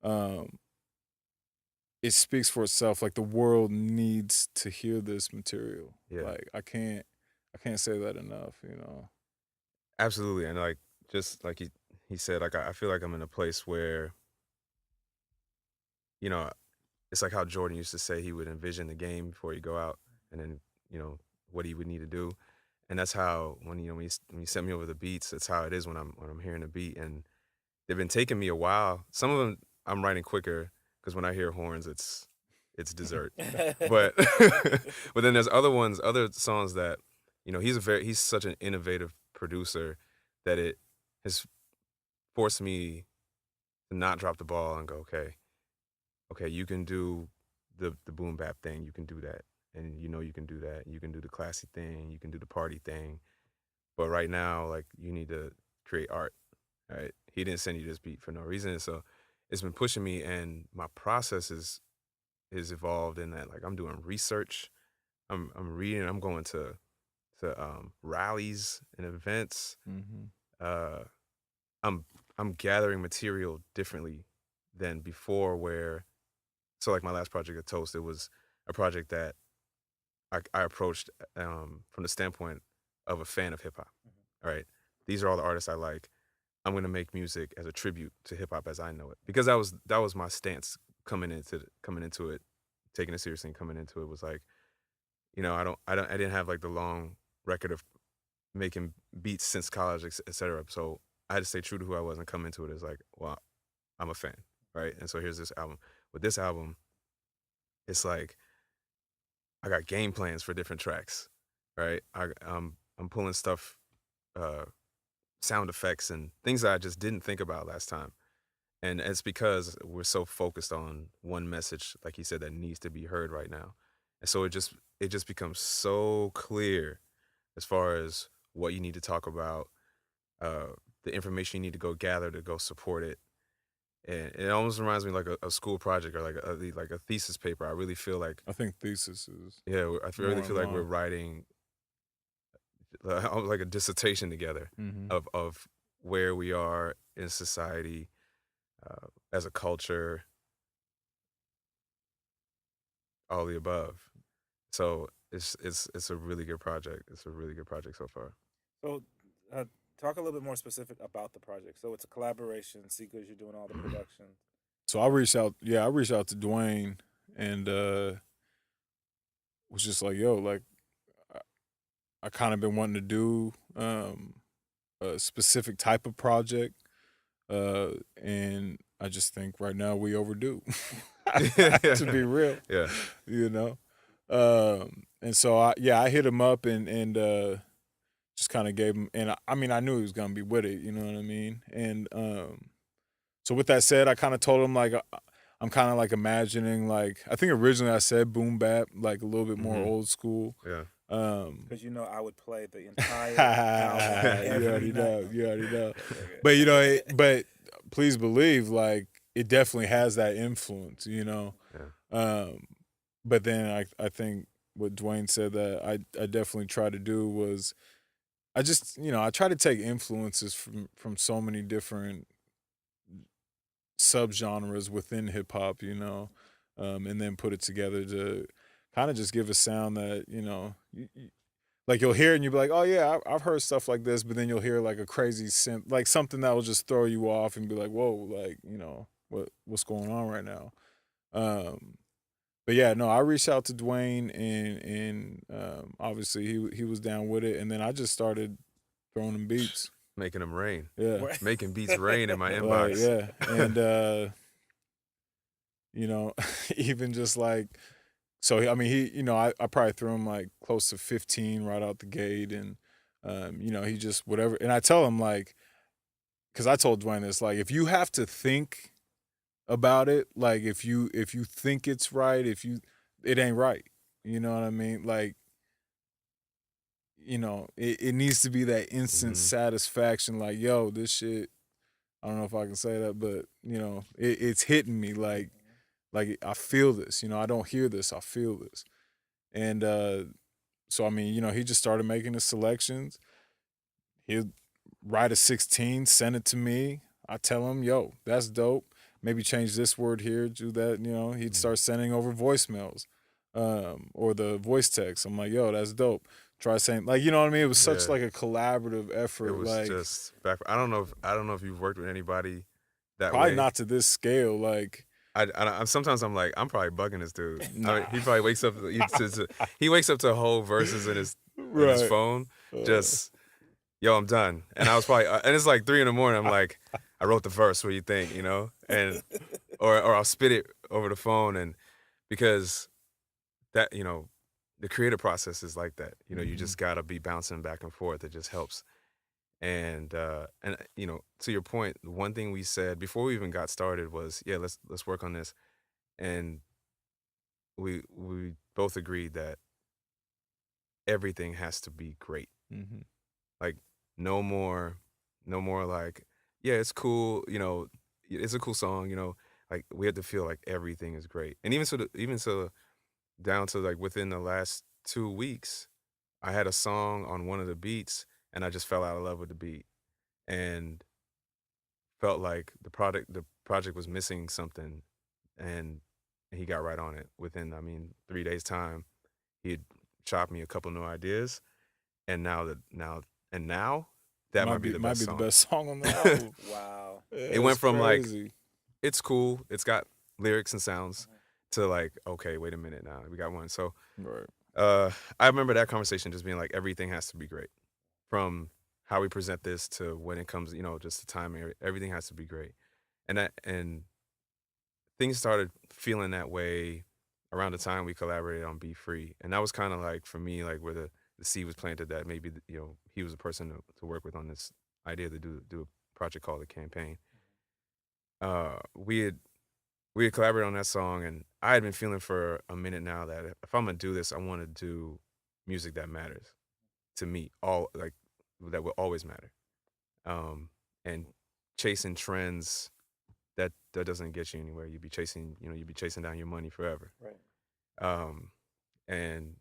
Um, it speaks for itself. Like the world needs to hear this material. yeah. Like I can't say that enough. You know. Absolutely. And like just like he said, like I feel like I'm in a place where, you know, it's like how Jordan used to say he would envision the game before he go out, and then, you know, what he would need to do. And that's how when when you send me over the beats, that's how it is when I'm hearing a beat. And they've been taking me a while. Some of them I'm writing quicker because when I hear horns, it's dessert. But but then there's other songs that, you know, he's such an innovative producer that it has forced me to not drop the ball and go, okay, you can do the boom bap thing, you can do that, and you know you can do that, you can do the classy thing, you can do the party thing, but right now, like, you need to create art, right? He didn't send you this beat for no reason, so it's been pushing me, and my process is evolved in that, like, I'm doing research, I'm reading, I'm going to rallies and events, Mm-hmm. uh, I'm I'm gathering material differently than before, where so like my last project at Toast, it was a project that I approached from the standpoint of a fan of hip hop. All right, these are all the artists I like. I'm gonna make music as a tribute to hip hop as I know it, because that was my stance coming into it, taking it seriously and coming into it was like, you know, I didn't have like the long record of making beats since college, et cetera. So I had to stay true to who I was and come into it as like, well, I'm a fan, right? And so here's this album. With this album, it's like I got game plans for different tracks, right? I'm pulling stuff, uh, sound effects and things that I just didn't think about last time. And it's because we're so focused on one message, like he said, that needs to be heard right now. And so it just becomes so clear as far as what you need to talk about, uh, the information you need to go gather to go support it. And it almost reminds me like a school project or like a thesis paper. I really feel like, I think thesis is yeah, really more in feel like we're line. writing like a dissertation together Mm-hmm. of where we are in society, as a culture, all the above. So it's a really good project. It's a really good project so far. So, uh, talk a little bit more specific about the project. So it's a collaboration. Cee Goods, you're doing all the production. So I reached out. Yeah, I reached out to Duane and was just like, yo, like I kind of been wanting to do a specific type of project, and I just think right now we overdue. Yeah. To be real, Yeah. you know. And so I hit him up and just kind of gave him, and I mean I knew he was gonna be with it, you know what I mean. And so with that said, I kind of told him like I'm kind of like imagining like I think originally I said boom bap, like a little bit more old school. Yeah. Because I would play the entire album You every already know. night. You already know. Okay. But but please believe, like it definitely has that influence, you know. Yeah. But then I think what Duane said that I definitely tried to do was I just I try to take influences from so many different subgenres within hip hop, and then put it together to kind of just give a sound that like you'll hear it and you'll be like, oh yeah, I've heard stuff like this, but then you'll hear like a crazy synth, like something that will just throw you off and be like, whoa, like what's going on right now. But yeah, no, I reached out to Duane and obviously he was down with it, and then I just started throwing him beats. Making them rain. Yeah, Making beats rain in my like, inbox. yeah, and even just like so. I mean, I probably threw him like close to 15 right out the gate, and he just whatever. And I tell him like, because I told Duane this, like if you have to think about it, like if you think it's right, it ain't right. You know what I mean? Like it needs to be that instant satisfaction. Like yo, this shit. I don't know if I can say that, but it's hitting me like I feel this. I don't hear this, I feel this. And so I mean, he just started making his selections. He'd write a 16, send it to me. I tell him, yo, that's dope. Maybe change this word here, do that. He'd start sending over voicemails, or the voice text. I'm like, yo, that's dope. Try saying like, you know what I mean? It was such like a collaborative effort. It was like just back. I don't know if you've worked with anybody that probably way. not to this scale. Like sometimes I'm like, I'm probably bugging this dude. Nah. I mean, he probably wakes up. He wakes up to whole verses in his Right. phone. Just yo, I'm done. And I was probably and it's like 3 a.m. I'm like, I wrote the verse. What do you think? And or I'll spit it over the phone, and because that the creative process is like that. You just gotta be bouncing back and forth. It just helps. And to your point, the one thing we said before we even got started was, yeah, let's work on this. And we both agreed that everything has to be great. Like no more like, yeah, it's cool, it's a cool song, like we have to feel like everything is great. And even so down to like within the last 2 weeks, I had a song on one of the beats and I just fell out of love with the beat and felt like the project was missing something, and he got right on it within 3 days time. He had chopped me a couple new ideas, and now that might be the best song. The best song on the album. Wow. It went from crazy. like it's cool, it's got lyrics and sounds, to like, okay, wait a minute, now we got one. So right. I remember that conversation just being like, everything has to be great, from how we present this to when it comes, just the timing. Everything has to be great, and things started feeling that way around the time we collaborated on Be Free, and that was kind of like for me, like where the seed was planted that maybe he was a person to work with on this idea to do a project called The Campaign. We had collaborated on that song, and I had been feeling for a minute now that if I'm gonna do this, I want to do music that matters to me, all like that will always matter. And chasing trends that doesn't get you anywhere. You'd be chasing down your money forever. Right. And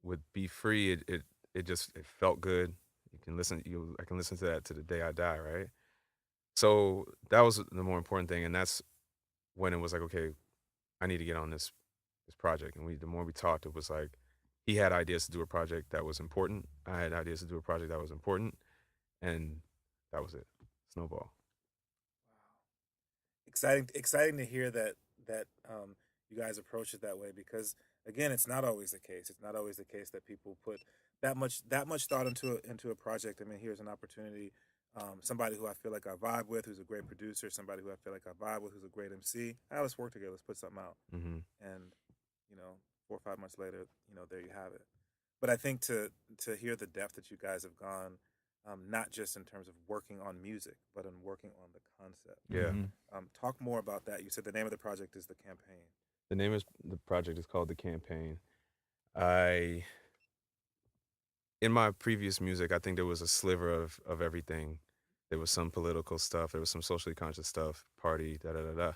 with Be Free, it felt good. I can listen to that to the day I die, right? So that was the more important thing, and that's when it was like, okay, I need to get on this project. And the more we talked, it was like he had ideas to do a project that was important. I had ideas to do a project that was important, and that was it. Snowball. Exciting to hear that you guys approach it that way, because again, it's not always the case. It's not always the case that people put that much thought into a project. I mean, here's an opportunity somebody who I feel like I vibe with, who's a great producer, somebody who I feel like I vibe with, who's a great MC. Let's work together. Let's put something out. Mm-hmm. And 4 or 5 months later, there you have it. But I think to hear the depth that you guys have gone, not just in terms of working on music, but in working on the concept. Yeah. Talk more about that. You said the name of the project is The Campaign. The name of the project is called The Campaign. I in my previous music, I think there was a sliver of everything. There was some political stuff. There was some socially conscious stuff. Party, da da da da.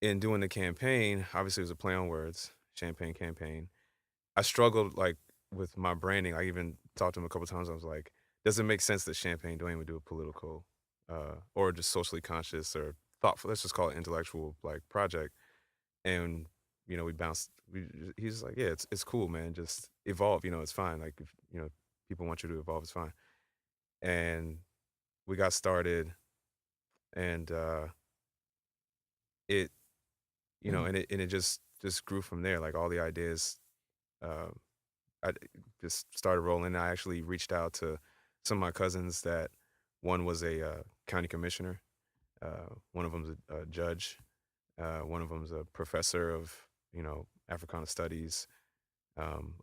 In doing the campaign, obviously it was a play on words. Champagne campaign. I struggled like with my branding. I even talked to him a couple times. I was like, does it make sense that Champagne Duane would do a political or just socially conscious or thoughtful? Let's just call it intellectual like project. And we bounced. He's like, yeah, it's cool, man. Just evolve. It's fine. Like if people want you to evolve, it's fine. And we got started, and it and it just grew from there. Like all the ideas, I just started rolling. I actually reached out to some of my cousins. That one was a county commissioner, one of them's a judge, one of them's a professor of Africana studies.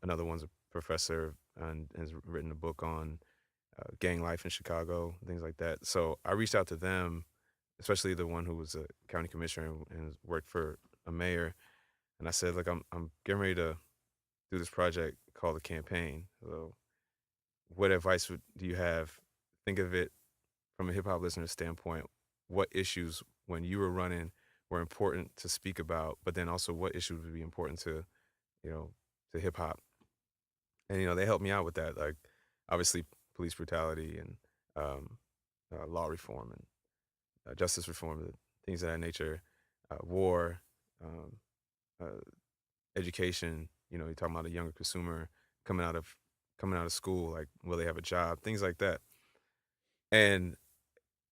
Another one's a professor and has written a book on gang life in Chicago, things like that. So I reached out to them, especially the one who was a county commissioner and worked for a mayor. And I said, look, I'm getting ready to do this project called The Campaign. So what advice do you have? Think of it from a hip hop listener standpoint. What issues when you were running were important to speak about, but then also what issues would be important to hip hop? And they helped me out with that. Like obviously police brutality and law reform and justice reform, things of that nature, war, um, uh, education. You're talking about a younger consumer coming out of school. Like, will they have a job? Things like that. And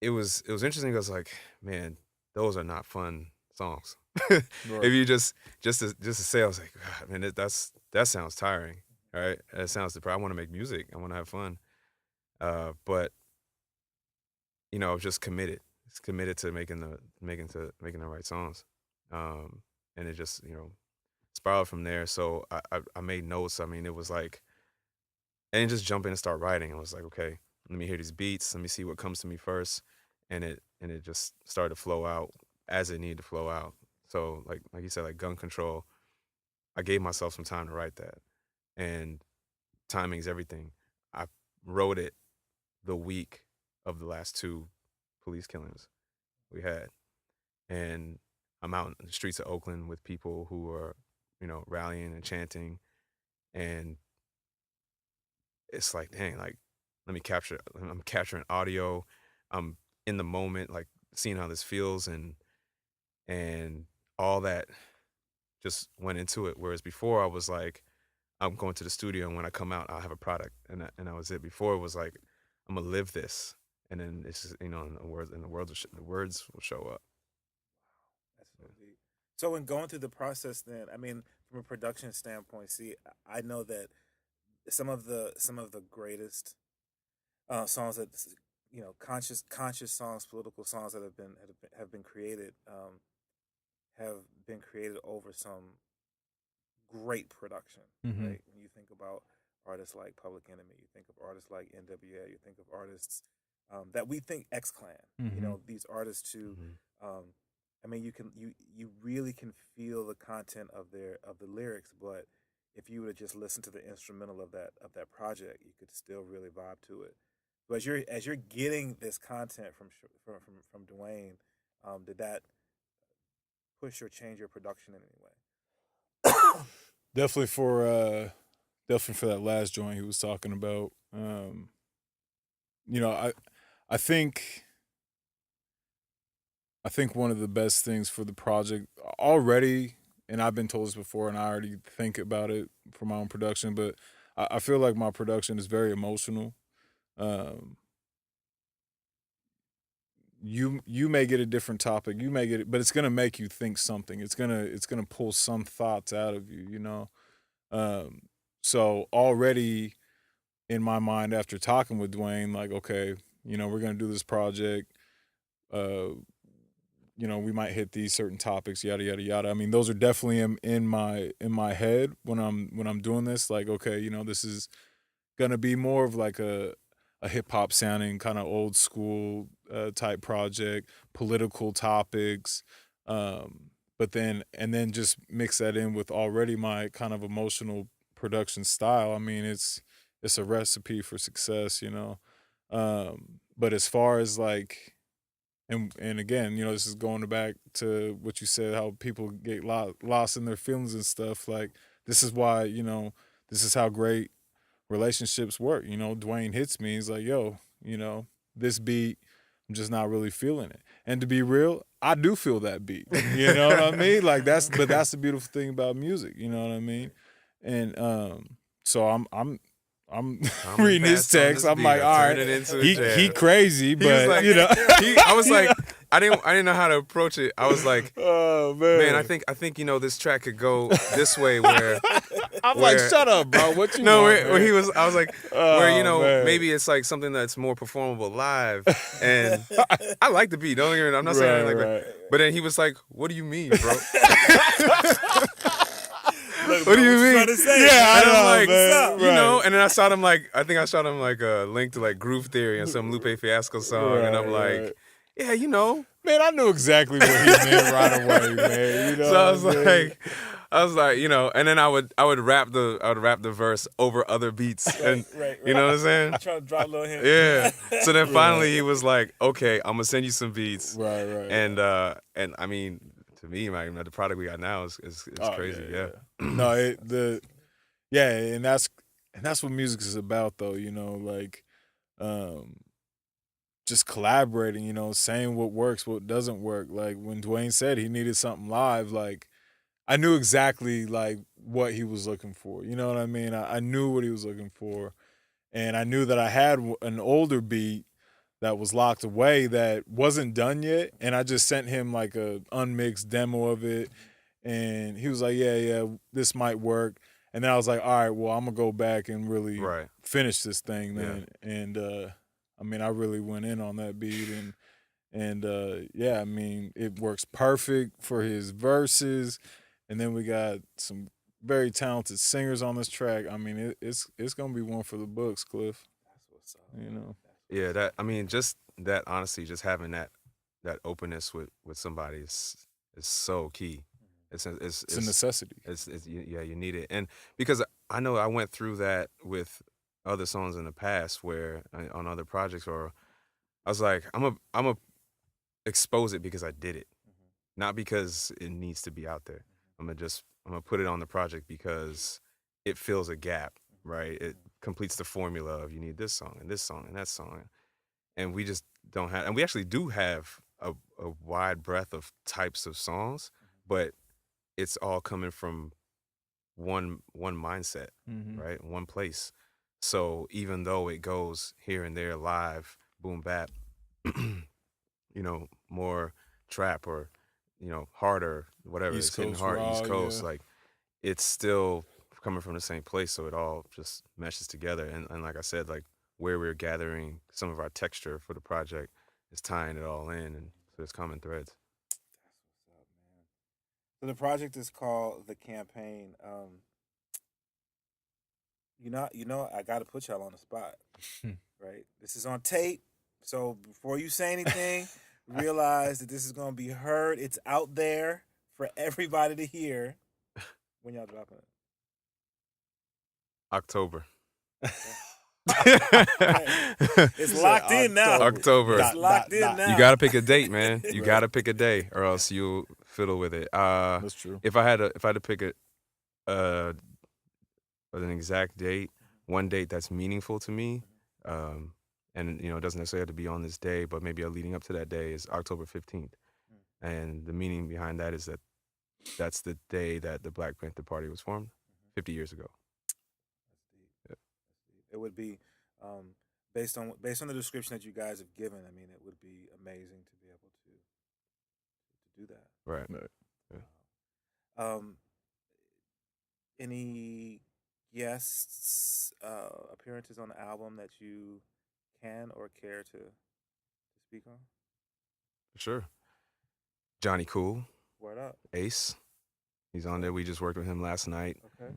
it was interesting. I was like, man, those are not fun songs. Right. If you just to say, I was like, God, man, that sounds tiring. Right? That sounds depressing. I want to make music. I want to have fun. But I was just committed. It's committed to making the right songs. And it just spiraled from there. So I made notes. I mean, it was like, and just jump in and start writing. I was like, okay, let me hear these beats. Let me see what comes to me first. And it just started to flow out as it needed to flow out. So like you said, like Gun Control, I gave myself some time to write that. And timing's everything. I wrote it the week of the last two police killings we had. And I'm out in the streets of Oakland with people who are, rallying and chanting. And it's like, dang, like, I'm capturing audio. I'm in the moment, like seeing how this feels and all that just went into it. Whereas before I was like, I'm going to the studio and when I come out, I'll have a product. And that was it. Before it was like, I'm gonna live this. And then it's just, and the words will show up. That's so deep. So in going through the process, then I mean, from a production standpoint, see, I know that some of the greatest songs that conscious songs, political songs that have been created have been created over some great production. Right? When you think about artists like Public Enemy, you think of artists like NWA, you think of artists that we think X Clan. These artists who, I mean, you really can feel the content of the lyrics, but if you were to just listen to the instrumental of that project, you could still really vibe to it. But as you're getting this content from Duane, did that push or change your production in any way? Definitely for that last joint he was talking about. I think one of the best things for the project already, and I've been told this before, and I already think about it for my own production, but I feel like my production is very emotional. Um, you may get a different topic, you may get it, but it's gonna make you think something. It's gonna pull some thoughts out of you. So already in my mind after talking with Duane, like, okay, we're gonna do this project. Uh, we might hit these certain topics, yada yada yada. I mean, those are definitely in my head when I'm doing this. Like, okay, this is gonna be more of like a hip hop sounding kind of old school type project, political topics, but then just mix that in with already my kind of emotional production style. I mean, it's a recipe for success, But as far as like and again, this is going back to what you said, how people get lost in their feelings and stuff. Like this is why, this is how great relationships work. Duane hits me. He's like, yo, this beat, I'm just not really feeling it. And to be real, I do feel that beat. You know what I mean? Like but that's the beautiful thing about music. You know what I mean? And so I'm reading his text. I'm like, all right, he crazy, but like, I was like, I didn't know how to approach it. I was like, oh man, I think this track could go this way. Where I'm like, shut up, bro. What you no, want, where he was, I was like, where man. maybe it's like something that's more performable live. And I like the beat. Don't get me wrong. I'm not saying like that. But then he was like, "What do you mean, bro?" Look, what do you mean? Yeah, and I'm like, right. and then I shot him like, I think I shot him like a link to like Groove Theory and some Lupe Fiasco song, and I'm like, yeah, man, I knew exactly what he meant right away, man. So I was like, and then I would rap the verse over other beats, and you know what I'm saying? Trying to drop a little hint. Yeah. So then finally he was like, okay, I'm gonna send you some beats, right. And I mean, to me, man, the product we got now is crazy. Yeah. No, and that's what music is about, though. Like, just collaborating. Saying what works, what doesn't work. Like when Duane said he needed something live, like I knew exactly like what he was looking for. You know what I mean? I knew what he was looking for, and I knew that I had an older beat that was locked away that wasn't done yet, and I just sent him like a unmixed demo of it, and he was like, yeah, this might work. And then I was like, all right, well, I'm gonna go back and really finish this thing, man. Yeah. And I mean, I really went in on that beat, and yeah, I mean, it works perfect for his verses, and then we got some very talented singers on this track. I mean, it's gonna be one for the books, Klyph. That's what's up. Yeah, just that honesty, just having that openness with somebody is so key. It's a necessity. You need it, and because I know I went through that with other songs in the past, where on other projects, or I was like, I'm a expose it because I did it, not because it needs to be out there. I'm gonna put it on the project because it fills a gap, right? It completes the formula of you need this song and this song and that song, and we just don't have, and we actually do have a wide breadth of types of songs, but it's all coming from one mindset, right? One place. So even though it goes here and there live, boom bap, more trap or harder, whatever, East it's hitting Coast hard, raw, East Coast, yeah. like it's still coming from the same place, so it all just meshes together. And like I said, like where we're gathering some of our texture for the project is tying it all in, and so there's common threads. That's what's up, man. So the project is called The Campaign. I got to put y'all on the spot, right? This is on tape, so before you say anything, realize that this is going to be heard. It's out there for everybody to hear. When y'all dropping it? October. It's locked in now. October. It's locked in now. You gotta pick a date, man. You gotta pick a day, or else you'll fiddle with it. That's true. If I had to pick an exact date, one date that's meaningful to me, and it doesn't necessarily have to be on this day, but maybe leading up to that day, is October 15th. And the meaning behind that is that that's the day that the Black Panther Party was formed, 50 years ago. It would be based on the description that you guys have given. I mean, it would be amazing to be able to do that. Right. Yeah. Any guests, appearances on the album that you can or care to speak on? Sure. Johnny Cool, Word up. Ace. He's on there. We just worked with him last night Okay.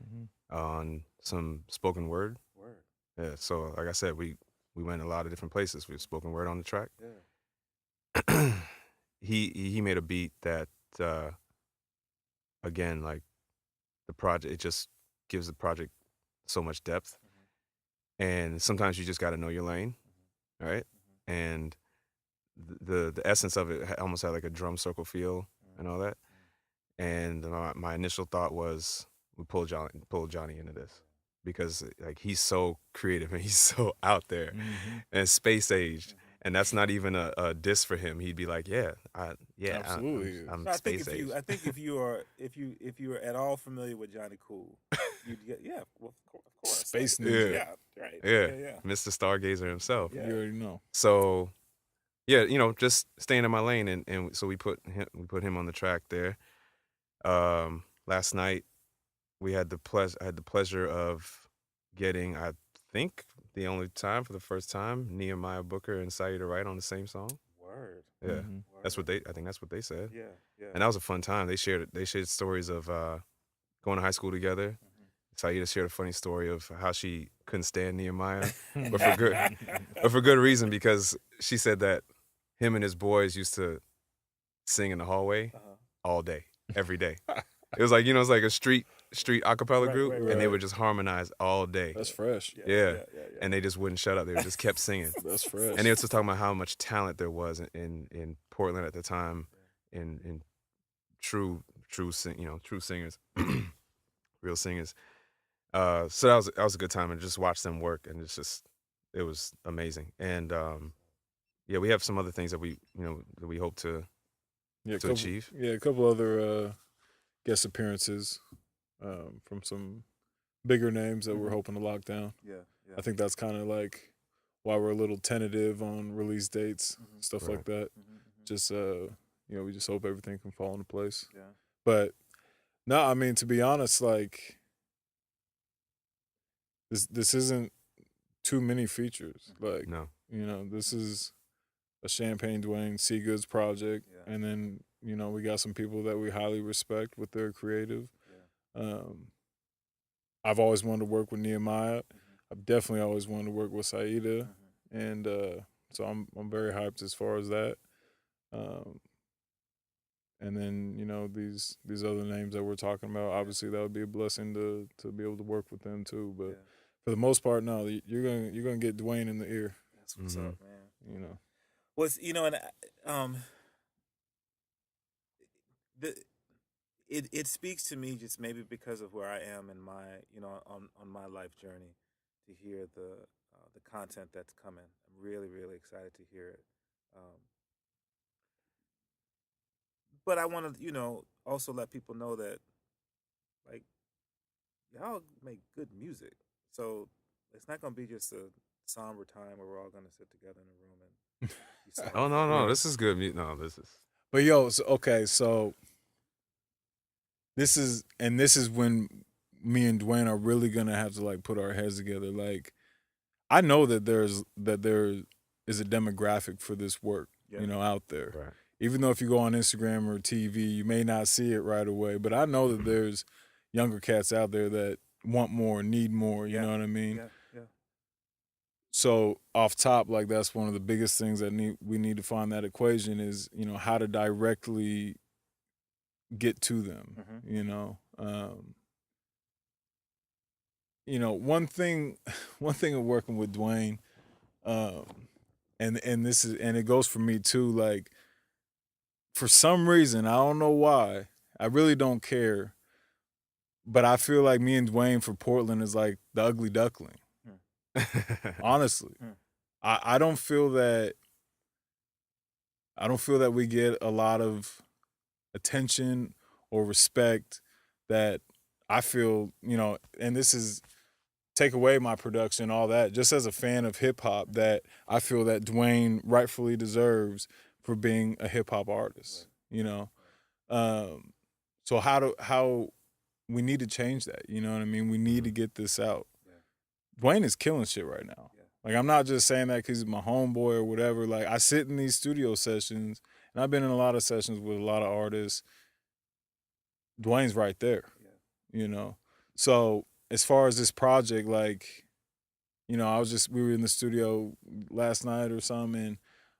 on some spoken word. Word. Yeah. So like I said, we went a lot of different places. We spoken word on the track. Yeah. he made a beat that uh, again, like the project, it just gives the project so much depth. And sometimes you just got to know your lane, right? And the essence of it almost had like a drum circle feel and all that. And my initial thought was we pull Johnny into this because like he's so creative and he's so out there and space aged. And that's not even a diss for him. He'd be like, Absolutely. I'm So I think space aged. I think if you are at all familiar with Johnny Cool, you'd get well, of course. Space like, ninja. Yeah. Right. Yeah. Mr. Stargazer himself. Yeah. You already know. So yeah, just staying in my lane, and so we put him on the track there. Last night I had the pleasure of getting, I think, the only time for the first time, Nehemiah Booker and Saida Wright on the same song. Word. Yeah, Word. I think that's what they said. Yeah. And that was a fun time. They shared stories of going to high school together. Saida shared a funny story of how she couldn't stand Nehemiah, but for good reason, because she said that him and his boys used to sing in the hallway all day, every day. It was like, it's like a street a cappella group, and they would just harmonize all day. That's fresh. Yeah. And they just wouldn't shut up. They just kept singing. That's fresh. And they were just talking about how much talent there was in Portland at the time, in true singers, real singers. So that was a good time, and just watch them work, and it was amazing. And yeah, we have some other things that we hope to achieve. Yeah, a couple other guest appearances from some bigger names that we're hoping to lock down. Yeah. I think that's kind of like why we're a little tentative on release dates, stuff like that. Just we just hope everything can fall into place. Yeah. But no, I mean, to be honest, like this isn't too many features. Like, No. This is a Champagne Duane Cee Goods project, and then we got some people that we highly respect with their creative. I've always wanted to work with Nehemiah. I've definitely always wanted to work with Saida, and so I'm very hyped as far as that. And then these other names that we're talking about, obviously that would be a blessing to be able to work with them too. But for the most part, no, you're gonna get Duane in the ear. That's what's up, man. What's and it speaks to me just maybe because of where I am in my on my life journey to hear the content that's coming. I'm really excited to hear it. But I want to also let people know that like y'all make good music, so it's not gonna be just a somber time where we're all gonna sit together in a room and. Oh no, this is good. No, this is. But so this is when me and Duane are really gonna have to like put our heads together. Like, I know that there is a demographic for this work, out there. Right. Even though if you go on Instagram or TV, you may not see it right away. But I know that there's younger cats out there that want more, need more. You know what I mean? Yeah. So off top, like that's one of the biggest things that we need to find that equation is how to directly get to them. One thing of working with Duane, and it goes for me too. Like, for some reason, I don't know why, I really don't care, but I feel like me and Duane for Portland is like the ugly duckling. Honestly, I don't feel that. I don't feel that we get a lot of attention or respect that I feel, and this is take away my production, all that, just as a fan of hip hop, that I feel that Duane rightfully deserves for being a hip hop artist, So how we need to change that. You know what I mean? We need to get this out. Yeah. Duane is killing shit right now. Yeah. Like, I'm not just saying that because he's my homeboy or whatever. Like, I sit in these studio sessions, and I've been in a lot of sessions with a lot of artists. Duane's right there, you know? So, as far as this project, like, you know, we were in the studio last night or something, and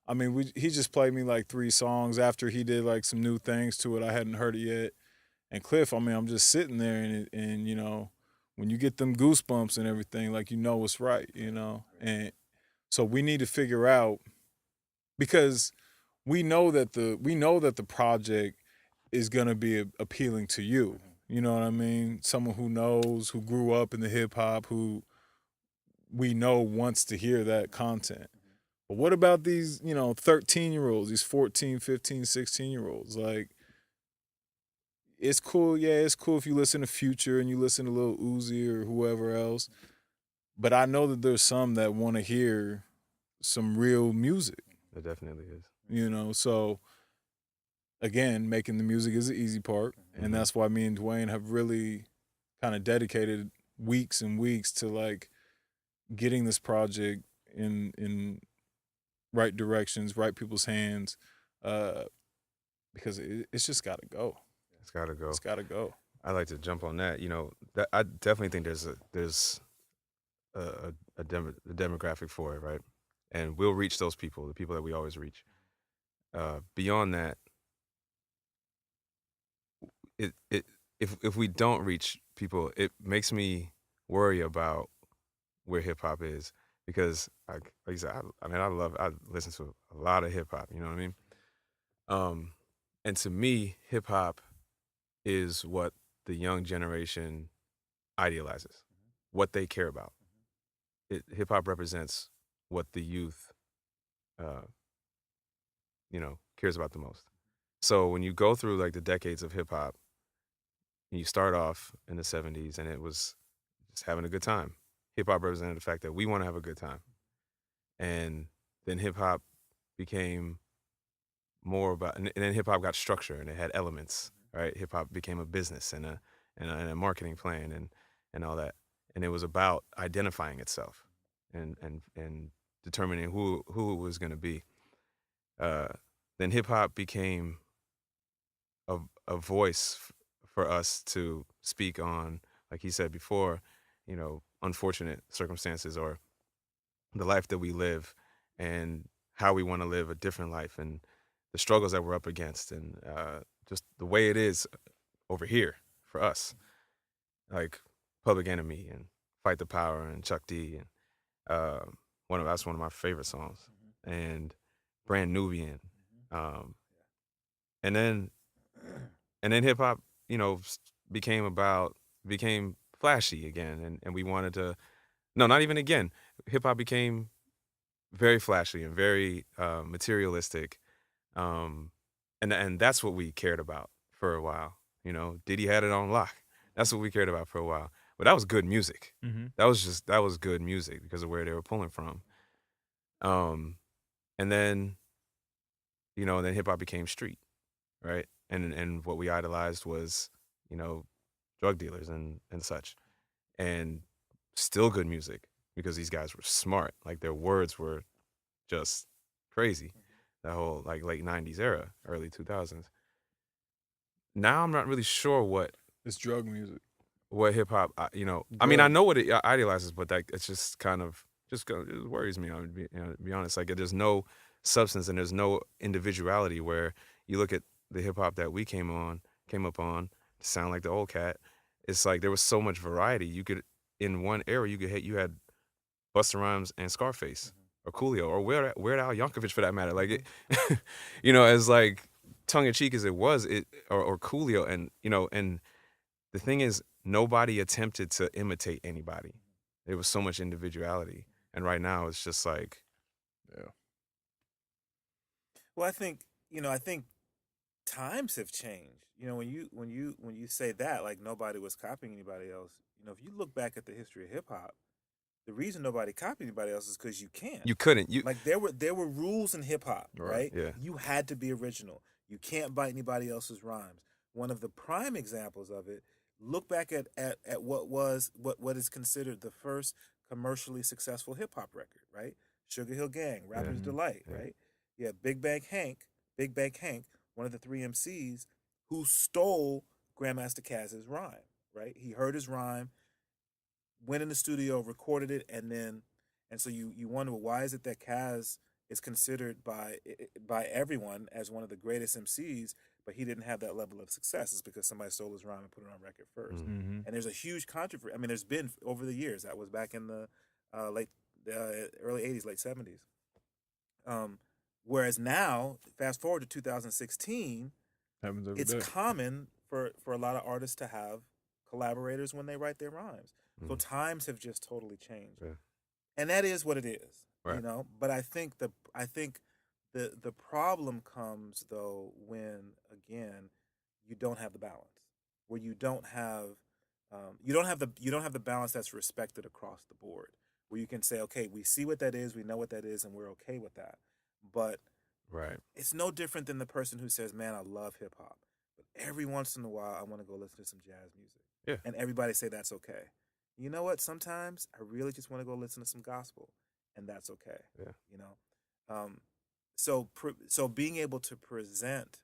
I mean, he just played me like 3 songs after he did like some new things to it. I hadn't heard it yet. And Klyph, I mean, I'm just sitting there, and you know, when you get them goosebumps and everything, like, you know what's right, you know? And so we need to figure out, because we know that the project is gonna be appealing to you. You know what I mean? Someone who knows, who grew up in the hip hop, who we know wants to hear that content. But what about these, you know, 13-year-olds, these 14, 15, 16-year-olds? Like, it's cool, yeah, it's cool if you listen to Future and you listen to Lil Uzi or whoever else. But I know that there's some that want to hear some real music. It definitely is. You know, so again, making the music is the easy part. And that's why me and Duane have really kind of dedicated weeks and weeks to like getting this project in right directions, right people's hands, because it's just got to go. It's got to go. It's got to go. I like to jump on that. You know, that I definitely think there's a demographic for it, right? And we'll reach those people, the people that we always reach. Beyond that, if we don't reach people, it makes me worry about where hip hop is, because like you said, I listen to a lot of hip hop. You know what I mean? And to me, hip hop is what the young generation idealizes, what they care about. Hip hop represents what the youth, cares about the most. So when you go through like the decades of hip hop, you start off in the 70s and it was just having a good time. Hip hop represented the fact that we want to have a good time. And then hip hop became more about, and then hip hop got structure and it had elements, right? Hip hop became a business and a marketing plan and all that. And it was about identifying itself and determining who it was going to be. Then hip hop became a voice for us to speak on, like he said before, you know, unfortunate circumstances or the life that we live and how we want to live a different life and the struggles that we're up against and just the way it is over here for us, like Public Enemy and Fight the Power and Chuck D and that's one of my favorite songs, and Brand Nubian, and then hip hop, you know, became flashy again, and we wanted to. No, not even again. Hip hop became very flashy and very materialistic, and that's what we cared about for a while. You know, Diddy had it on lock. That's what we cared about for a while. But that was good music. Mm-hmm. That was good music because of where they were pulling from. And then, you know, then hip hop became street, right? And what we idolized was, you know, drug dealers and such. And still good music because these guys were smart. Like their words were just crazy. That whole like late 90s era, early 2000s. Now I'm not really sure what it's drug music. What hip hop, you know, I mean, I know what it idealizes, but like it's just kind of it worries me. To be honest, like there's no substance and there's no individuality. Where you look at the hip hop that we came up on, to sound like the old cat. It's like there was so much variety. You could in one era you had Busta Rhymes and Scarface or Coolio or Weird Al Yankovic for that matter. Like it, you know, as like tongue in cheek as it was, or Coolio, and you know, and the thing is, nobody attempted to imitate anybody. There was so much individuality, and right now it's just like, yeah. Well, I think times have changed. You know, when you say that, like nobody was copying anybody else. You know, if you look back at the history of hip hop, the reason nobody copied anybody else is because you can't. You couldn't. Like there were rules in hip hop, right? Yeah. You had to be original. You can't bite anybody else's rhymes. One of the prime examples of it, look back at what is considered the first commercially successful hip hop record, right? Sugar Hill Gang, Rapper's Delight, right? Yeah, Big Bank Hank, one of the three MCs who stole Grandmaster Caz's rhyme, right? He heard his rhyme, went in the studio, recorded it, and so you wonder, well, why is it that Kaz is considered by everyone as one of the greatest MCs, but he didn't have that level of success? It's because somebody stole his rhyme and put it on record first. And there's a huge controversy. I mean, there's been over the years. That was back in the early '80s, late '70s. Whereas now, fast forward to 2016, it's common for a lot of artists to have collaborators when they write their rhymes. So times have just totally changed, and that is what it is, you know. But I think the problem comes though when, again, you don't have the balance, where you don't have the balance that's respected across the board, where you can say, okay, we see what that is, we know what that is, and we're okay with that. But it's no different than the person who says, man, I love hip hop, but every once in a while I want to go listen to some jazz music. Yeah. And everybody say that's okay. You know what? Sometimes I really just want to go listen to some gospel, and that's okay. Yeah. You know? So being able to present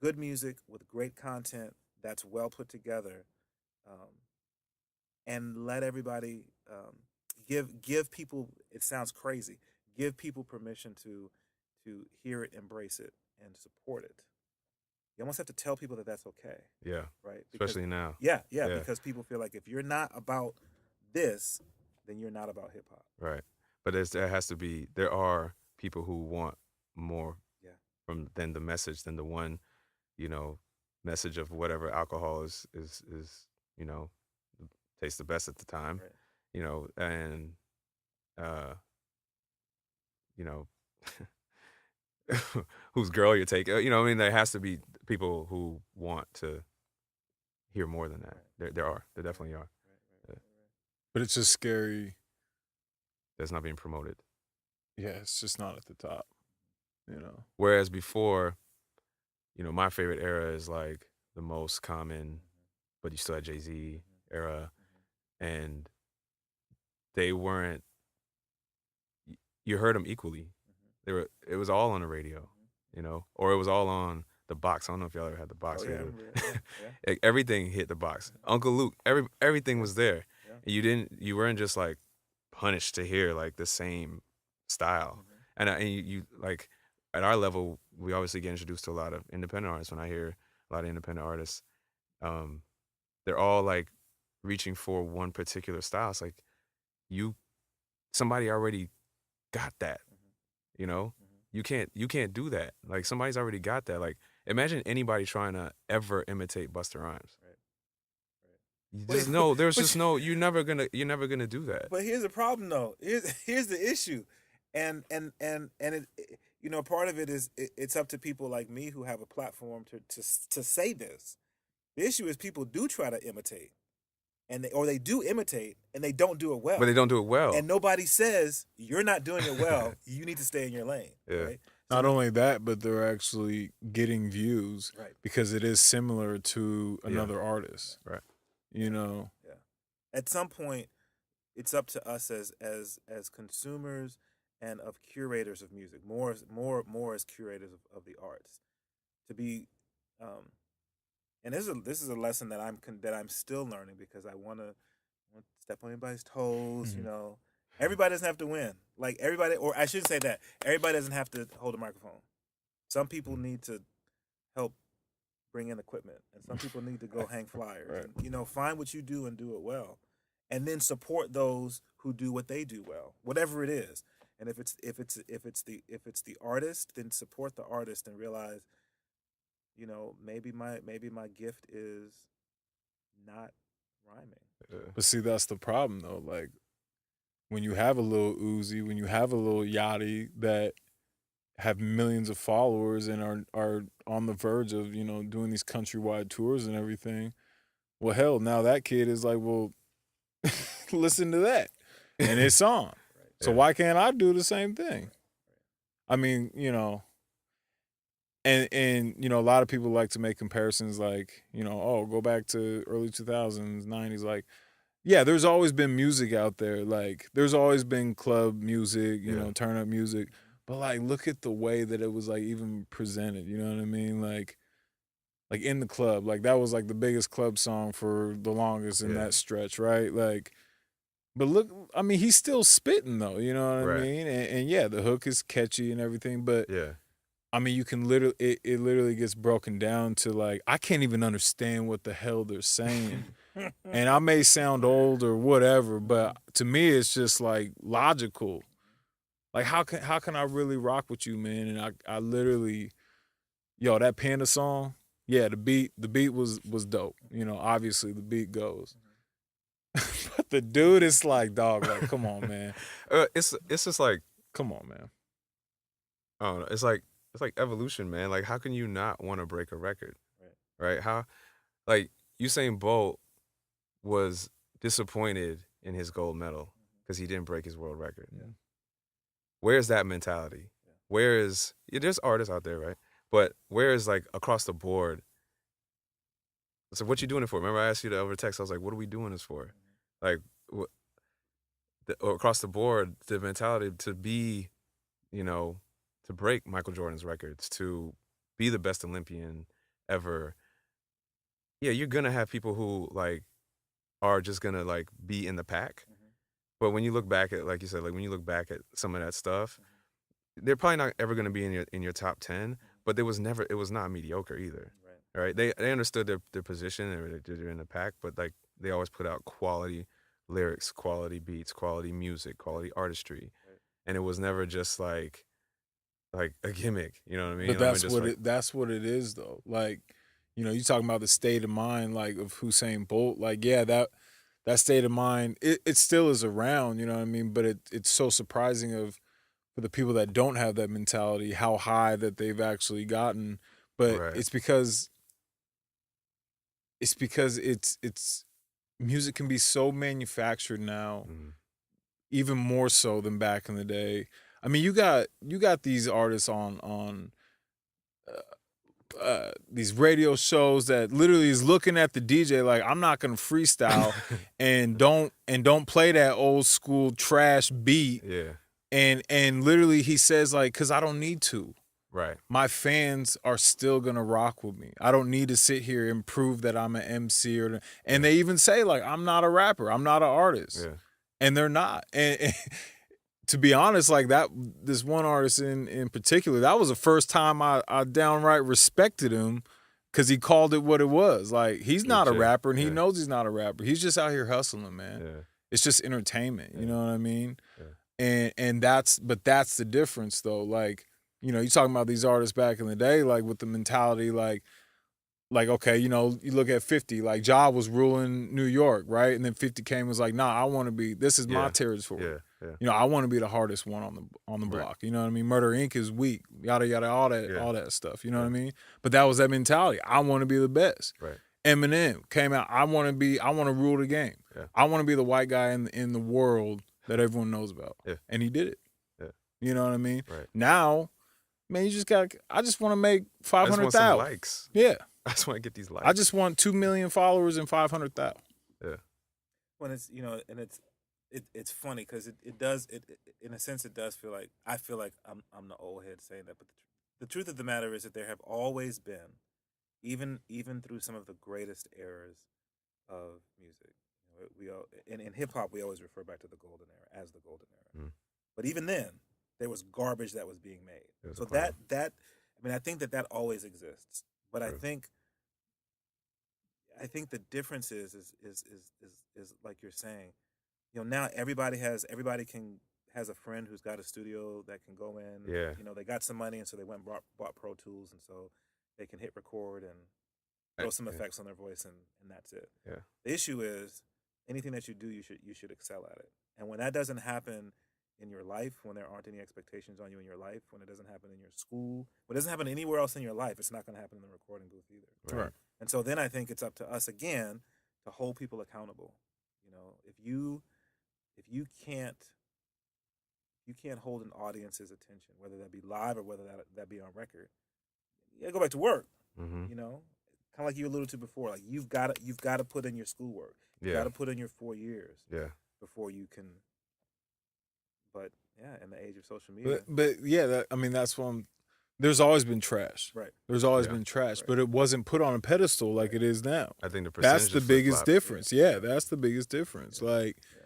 good music with great content that's well put together, and let everybody give people, it sounds crazy, give people permission to hear it, embrace it, and support it. You almost have to tell people that that's okay. Yeah. Right. Especially now. Yeah. Because people feel like if you're not about this, then you're not about hip hop. Right. But there are people who want more than the message, than the one, message of whatever alcohol is tastes the best at the time, and whose girl you're taking. There has to be people who want to hear more than that. There definitely are. But it's just scary. That's not being promoted. Yeah, it's just not at the top. Whereas before, my favorite era is like the most common, but you still had Jay-Z era, and they weren't. You heard them equally. It was all on the radio, or it was all on the box. I don't know if y'all ever had the box radio. Everything hit the box. Uncle Luke, everything was there. And you weren't just like punished to hear like the same style. And you like, at our level, we obviously get introduced to a lot of independent artists. When I hear a lot of independent artists, they're all like reaching for one particular style. It's like somebody already got that. You can't do that. Like, somebody's already got that. Like, imagine anybody trying to ever imitate Busta Rhymes. You're never gonna do that. But here's the problem, though. Here's the issue, and it, part of it is it's up to people like me who have a platform to say this. The issue is people do try to imitate, they do imitate, and they don't do it well. But they don't do it well. And nobody says, you're not doing it well, you need to stay in your lane. Yeah. Right? Not only that, but they're actually getting views because it is similar to another artist. Right. Yeah. At some point, it's up to us as consumers and of curators of music, more as curators of the arts, to be and this is a lesson that I'm still learning, because I want to step on anybody's toes. Everybody doesn't have to win. Like, everybody, or I shouldn't say that. Everybody doesn't have to hold a microphone. Some people need to help bring in equipment, and some people need to go hang flyers. And, find what you do and do it well, and then support those who do what they do well, whatever it is. And if it's the artist, then support the artist and realize, maybe my gift is not rhyming. But see, that's the problem, though. Like, when you have a little Uzi, when you have a little Yachty that have millions of followers and are on the verge of, doing these countrywide tours and everything, well, hell, now that kid is like, well, listen to that. And it's on. So why can't I do the same thing? I mean, and you know, a lot of people like to make comparisons like, you know, oh, go back to early 2000s, 90s. Like, yeah, there's always been music out there. Like, there's always been club music, you know, turn up music. But like, look at the way that it was like even presented. You know what I mean? Like in the club, like that was like the biggest club song for the longest in that stretch, right? Like, but look, I mean, he's still spitting though. You know what I mean? And yeah, the hook is catchy and everything, but I mean, you can literally, it literally gets broken down to like, I can't even understand what the hell they're saying. And I may sound old or whatever, but to me, it's just like logical. Like, how can I really rock with you, man? And I literally, yo, that Panda song, yeah, the beat was dope. You know, obviously the beat goes. But the dude is like, dog, like, come on, man. It's just like, Come on, man. I don't know. It's like evolution, man. Like, how can you not want to break a record, right? How, like, Usain Bolt was disappointed in his gold medal because he didn't break his world record. Where's that mentality? Where is, there's artists out there, right? But where is, like, across the board? So what you doing it for? Remember I asked you the over text. I was like, what are we doing this for? Like, across the board, the mentality to be, you know, to break Michael Jordan's records, to be the best Olympian ever. Yeah, you're gonna have people who like are just gonna like be in the pack. But when you look back at, like you said, like when you look back at some of that stuff, they're probably not ever gonna be in your top 10. But it was not mediocre either. Right? They understood their position and they're in the pack, but like they always put out quality lyrics, quality beats, quality music, quality artistry, and it was never just like a gimmick. You know what I mean? But that's what it is though. Like, you know, you talking about the state of mind like of Usain Bolt. Like, yeah, that state of mind, it still is around. You know what I mean? But it's so surprising of for the people that don't have that mentality, how high that they've actually gotten. But it's music can be so manufactured now, even more so than back in the day. I mean, you got these artists on these radio shows that literally is looking at the DJ like, I'm not gonna freestyle and don't play that old school trash beat. And literally he says like, cause I don't need to. Right. My fans are still gonna rock with me. I don't need to sit here and prove that I'm an MC and they even say like, I'm not a rapper, I'm not an artist. And they're not. And to be honest, like that, this one artist in particular, that was the first time I downright respected him because he called it what it was. Like, he's not a rapper and he knows he's not a rapper. He's just out here hustling, man. It's just entertainment. You know what I mean? And that's the difference though. Like, you know, you talking about these artists back in the day, like with the mentality, like, okay, you know, you look at 50, like Ja was ruling New York, right? And then 50 came and was like, nah, I want to be, this is my territory. You know, I want to be the hardest one on the block. You know what I mean? Murder Inc. is weak, yada yada, all that stuff. You know what I mean? But that was that mentality. I want to be the best. Eminem came out. I want to rule the game. I want to be the white guy in the world that everyone knows about. And he did it. You know what I mean? Now, man, I just want to make 500,000 likes. Yeah. I just want to get these likes. I just want 2 million followers and 500,000. When it's, you know, and it's funny because it does in a sense it does feel like I feel like I'm the old head saying that, but the truth of the matter is that there have always been, even through some of the greatest eras of music, you know, in hip hop we always refer back to the golden era as the golden era, but even then there was garbage that was being made. So that I mean, I think that always exists, but I think the difference is like you're saying, you know, now everybody has a friend who's got a studio that can go in. You know, they got some money and so they went and bought Pro Tools and so they can hit record and throw some effects on their voice and that's it. The issue is anything that you do, you should excel at it. And when that doesn't happen in your life, when there aren't any expectations on you in your life, when it doesn't happen in your school, when it doesn't happen anywhere else in your life, it's not going to happen in the recording booth either. Right. And so then I think it's up to us again to hold people accountable. You know, if you can't hold an audience's attention, whether that be live or whether that be on record, you gotta go back to work. Mm-hmm. You know, kind of like you alluded to before. Like you've got to put in your schoolwork. You got Yeah. to put in your 4 years Yeah. before you can. But yeah, in the age of social media, But yeah, I mean that's what there's always been trash. right, There's always Yeah. been trash, right, but it wasn't put on a pedestal like right. it is now. I think the That's percentage the is flip biggest flop. difference. Yeah. Yeah, that's the biggest difference. Yeah. Like, Yeah.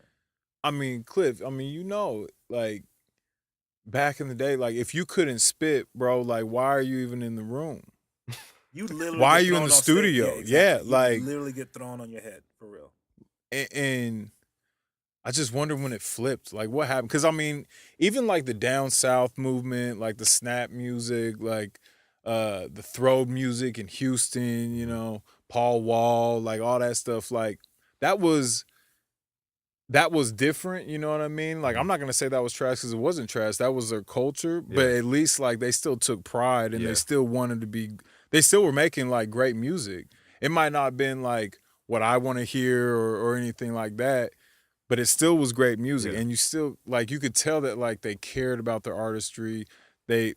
I mean, Klyph, I mean, like back in the day, like if you couldn't spit, bro, like why are you even in the room? You literally Why are get you in thrown the on stage. Yeah, studio? exactly. Yeah, You like, literally get thrown on your head for real. and I just wonder when it flipped. Like what happened? Because I mean, even like the down south movement, like the snap music, like the throw music in Houston, Paul Wall, like all that stuff, like that was different, you know what I mean? Like I'm not gonna say that was trash because it wasn't trash. That was their culture, but Yeah. at least like they still took pride and Yeah. they still wanted to be. They still were making like great music. It might not have been like what I want to hear or anything like that, but it still was great music. Yeah. And you still like you could tell that like they cared about their artistry. They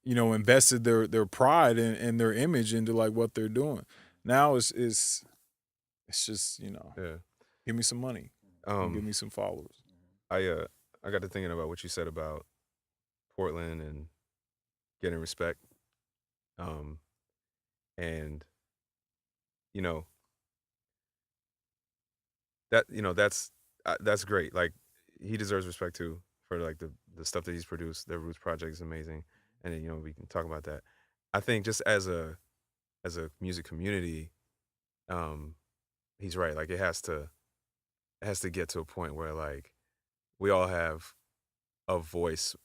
invested their pride and their image into like what they're doing. Now it's just Yeah. give me some money. And give me some followers. I got to thinking about what you said about Portland and getting respect. And you know that's great. Like he deserves respect too for like the stuff that he's produced. The Roots project is amazing, and then, we can talk about that. I think just as a music community, he's right. Like it has to get to a point where like we all have a voice,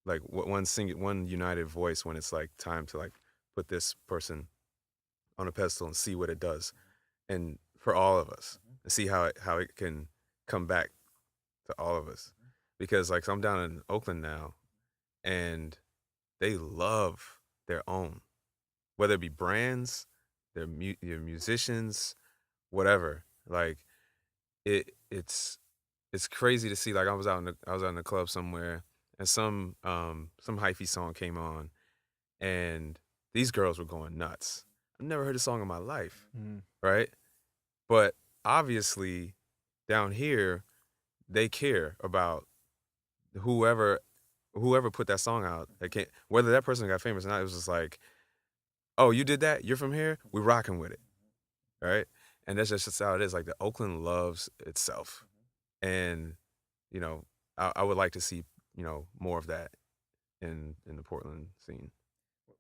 like one united voice when it's like time to like put this person on a pedestal and see what it does, and for all of us, and see how it can come back to all of us. Because like so I'm down in Oakland now, and they love their own, whether it be brands, your musicians, whatever. Like it's crazy to see. Like I was out in the club somewhere, and some hyphy song came on, and these girls were going nuts. I've never heard a song in my life, right? But obviously, down here, they care about whoever put that song out. They can't, whether that person got famous or not. It was just like, oh, you did that? You're from here? We rocking with it, right? And that's just how it is. Like the Oakland loves itself, and you know, I would like to see more of that in the Portland scene.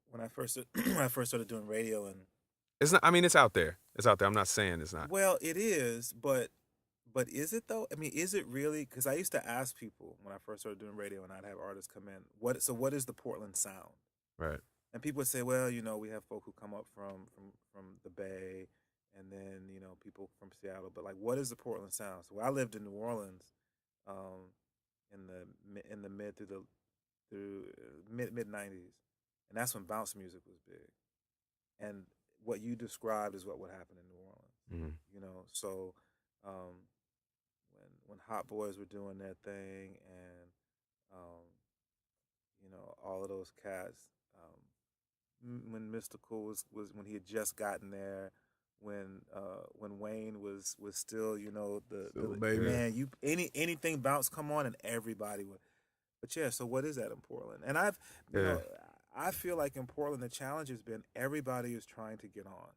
When I first when I first started doing radio, and It's not. I mean, it's out there. It's out there. I'm not saying it's not. well, it is, but is it though? I mean, is it really? Because I used to ask people when I first started doing radio, and I'd have artists come in. What is the Portland sound? Right. And people would say, well, we have folk who come up from the Bay, and then people from Seattle. But like, what is the Portland sound? So I lived in New Orleans, um, in the through mid '90s, and that's when bounce music was big. And what you described is what would happen in New Orleans. Mm-hmm. So um, when Hot Boys were doing their thing, and um, all of those cats. When Mystical was when he had just gotten there, when Wayne was still Still a baby. man, you anything bounce come on and everybody would. But yeah, so what is that in Portland? And I feel like in Portland the challenge has been everybody is trying to get on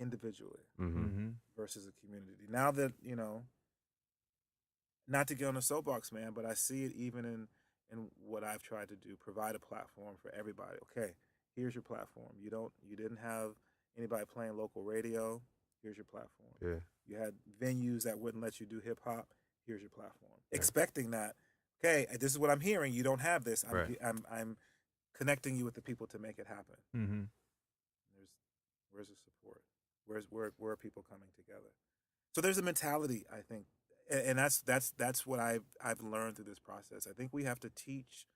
individually Mm-hmm. versus a community. Now that not to get on a soapbox, man, but I see it even in what I've tried to do, provide a platform for everybody. Okay, here's your platform. You didn't have anybody playing local radio. Here's your platform. Yeah. You had venues that wouldn't let you do hip hop. Here's your platform. Yeah. Expecting that, okay, this is what I'm hearing. You don't have this. I'm connecting you with the people to make it happen. Mm-hmm. Where's the support? Where are people coming together? So there's a mentality, I think, and that's what I've learned through this process. I think we have to teach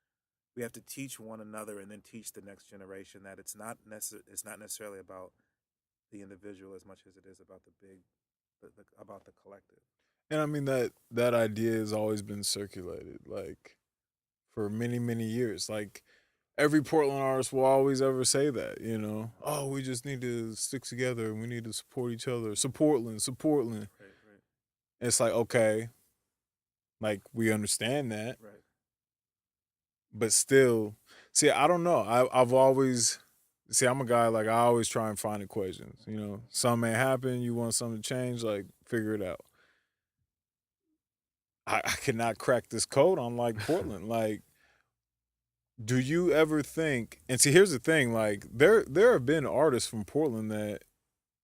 one another, and then teach the next generation that it's not necessarily about the individual as much as it is about about the collective. And I mean that idea has always been circulated, like for many, many years. Like every Portland artist will always ever say that, you know. Oh, we just need to stick together and we need to support each other. Supportland, supportland. Right, right, It's like, okay, like we understand that, right. but still, see, I don't know. I've always see, I'm a guy like I always try and find equations. You know, something may happen, you want something to change, like figure it out. I cannot crack this code on like Portland. Like, do you ever think? And see, here's the thing. Like, there have been artists from Portland that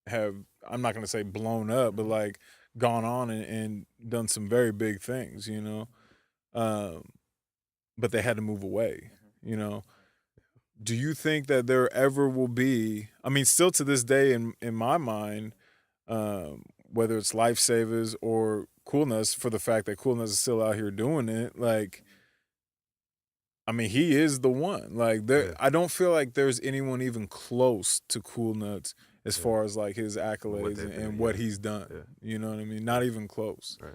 have, I'm not gonna say blown up, but like gone on and done some very big things. You know, um, but they had to move away. You know, do you think that there ever will be? I mean, still to this day, in my mind, whether it's Lifesavers or Coolness, for the fact that Coolness is still out here doing it, like, I mean, he is the one. Like, there, Yeah. I don't feel like there's anyone even close to Cool Nuts as Yeah. far as like his What accolades they've been, and what yeah. he's done. Yeah. You know what I mean? Not even close. Right.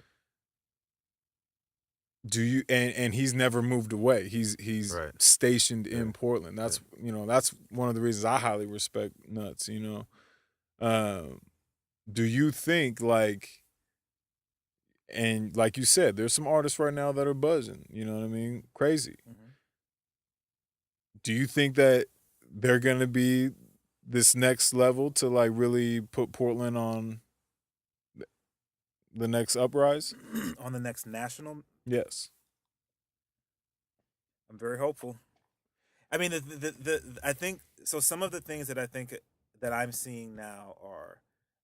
Do you? And he's never moved away. He's Right. stationed in Yeah. Portland. That's you know that's one of the reasons I highly respect Nuts. You know, do you think like? And like you said, there's some artists right now that are buzzing. You know what I mean? Crazy. Mm-hmm. Do you think that they're gonna be this next level to like really put Portland on the next uprise? On the next national, Yes. I'm very hopeful. I mean, I think so. Some of the things that I think that I'm seeing now are,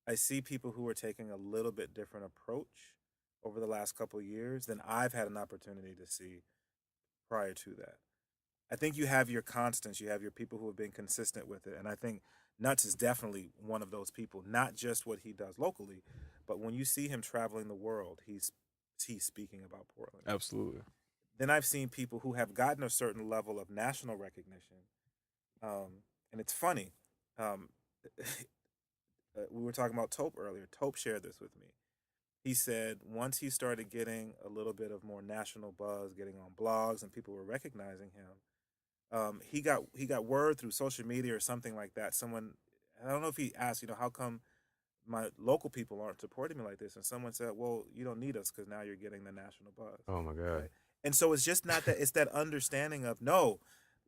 I see people who are taking a little bit different approach over the last couple of years than I've had an opportunity to see prior to that. I think you have your constants, you have your people who have been consistent with it, and I think Nuts is definitely one of those people. Not just what he does locally, but when you see him traveling the world, he's speaking about Portland. Absolutely. Then I've seen people who have gotten a certain level of national recognition, and it's funny. Um, we were talking about Tope earlier. Tope shared this with me. He said once he started getting a little bit of more national buzz, getting on blogs, and people were recognizing him, he got word through social media or something like that. Someone, I don't know if he asked, how come my local people aren't supporting me like this? And someone said, well, you don't need us because now you're getting the national buzz. Oh my God. Right? And so it's just not that, it's that understanding of no,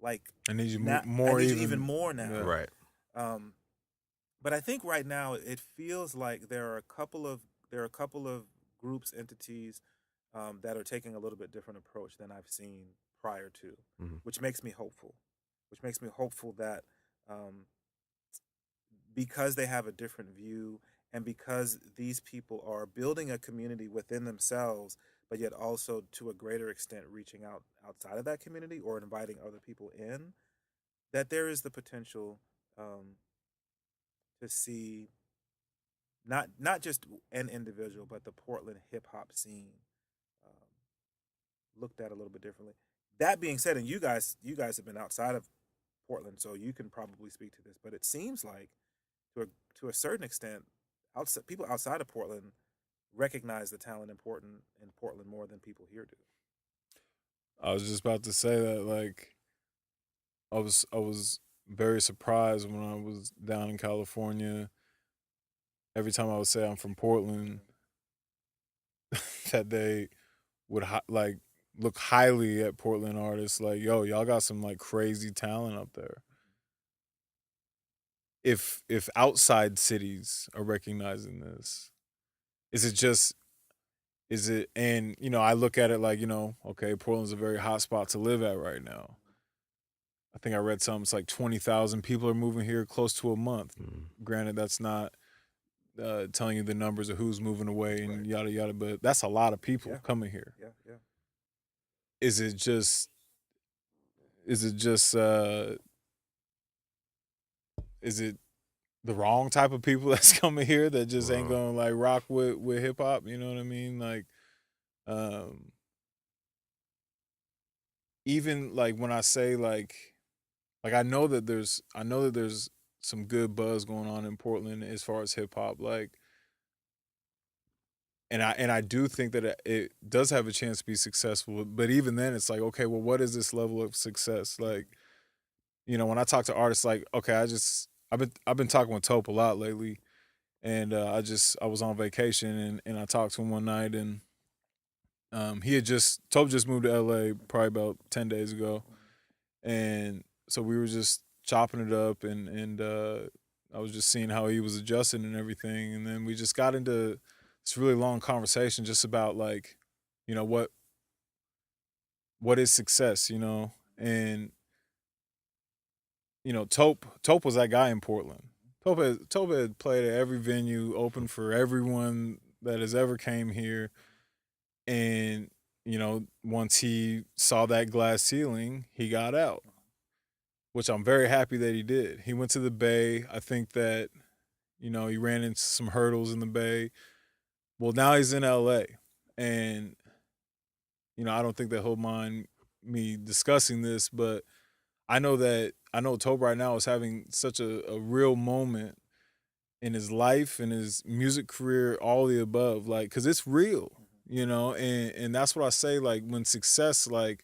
like I need you more. I need you even more now. Yeah. Right. But I think right now it feels like there are a couple of groups, entities that are taking a little bit different approach than I've seen prior to, which makes me hopeful. Which makes me hopeful that because they have a different view and because these people are building a community within themselves, but yet also to a greater extent reaching out outside of that community or inviting other people in, that there is the potential to see not just an individual, but the Portland hip hop scene um, looked at a little bit differently. That being said, and you guys have been outside of Portland, so you can probably speak to this. But it seems like to a certain extent, people outside of Portland recognize the talent important in Portland more than people here do. I was just about to say that like I was very surprised when I was down in California. Every time I would say I'm from Portland, that they would like look highly at Portland artists. Like, yo, y'all got some like crazy talent up there. If outside cities are recognizing this, is it just is it? And I look at it like okay, Portland's a very hot spot to live at right now. I think I read something. It's like 20,000 people are moving here close to a month. Granted, that's not telling you the numbers of who's moving away and Right. yada yada, but that's a lot of people Yeah. coming here. Yeah, yeah. Is it just? Is it just? Is it the wrong type of people that's coming here that just ain't Wow. gonna like rock with hip hop? You know what I mean? Like, um, even like when I say like I know that there's some good buzz going on in Portland as far as hip hop, like, and I do think that it does have a chance to be successful. But even then, it's like, okay, well, what is this level of success? Like, when I talk to artists, like, okay, I've been talking with Tope a lot lately, and I was on vacation, and I talked to him one night, and he had just Tope just moved to LA probably about 10 days ago, and so we were just chopping it up, and I was just seeing how he was adjusting and everything, and then we just got into this really long conversation just about, like, you know what is success, and Tope was that guy in Portland. Tope had played at every venue, open for everyone that has ever came here, and once he saw that glass ceiling, he got out, which I'm very happy that he did. He went to the Bay. I think that he ran into some hurdles in the Bay. Well, now he's in LA, and I don't think that he'll mind me discussing this, but I know Tobe right now is having such a real moment in his life and his music career, all the above, like, because it's real, and that's what I say, like, when success, like,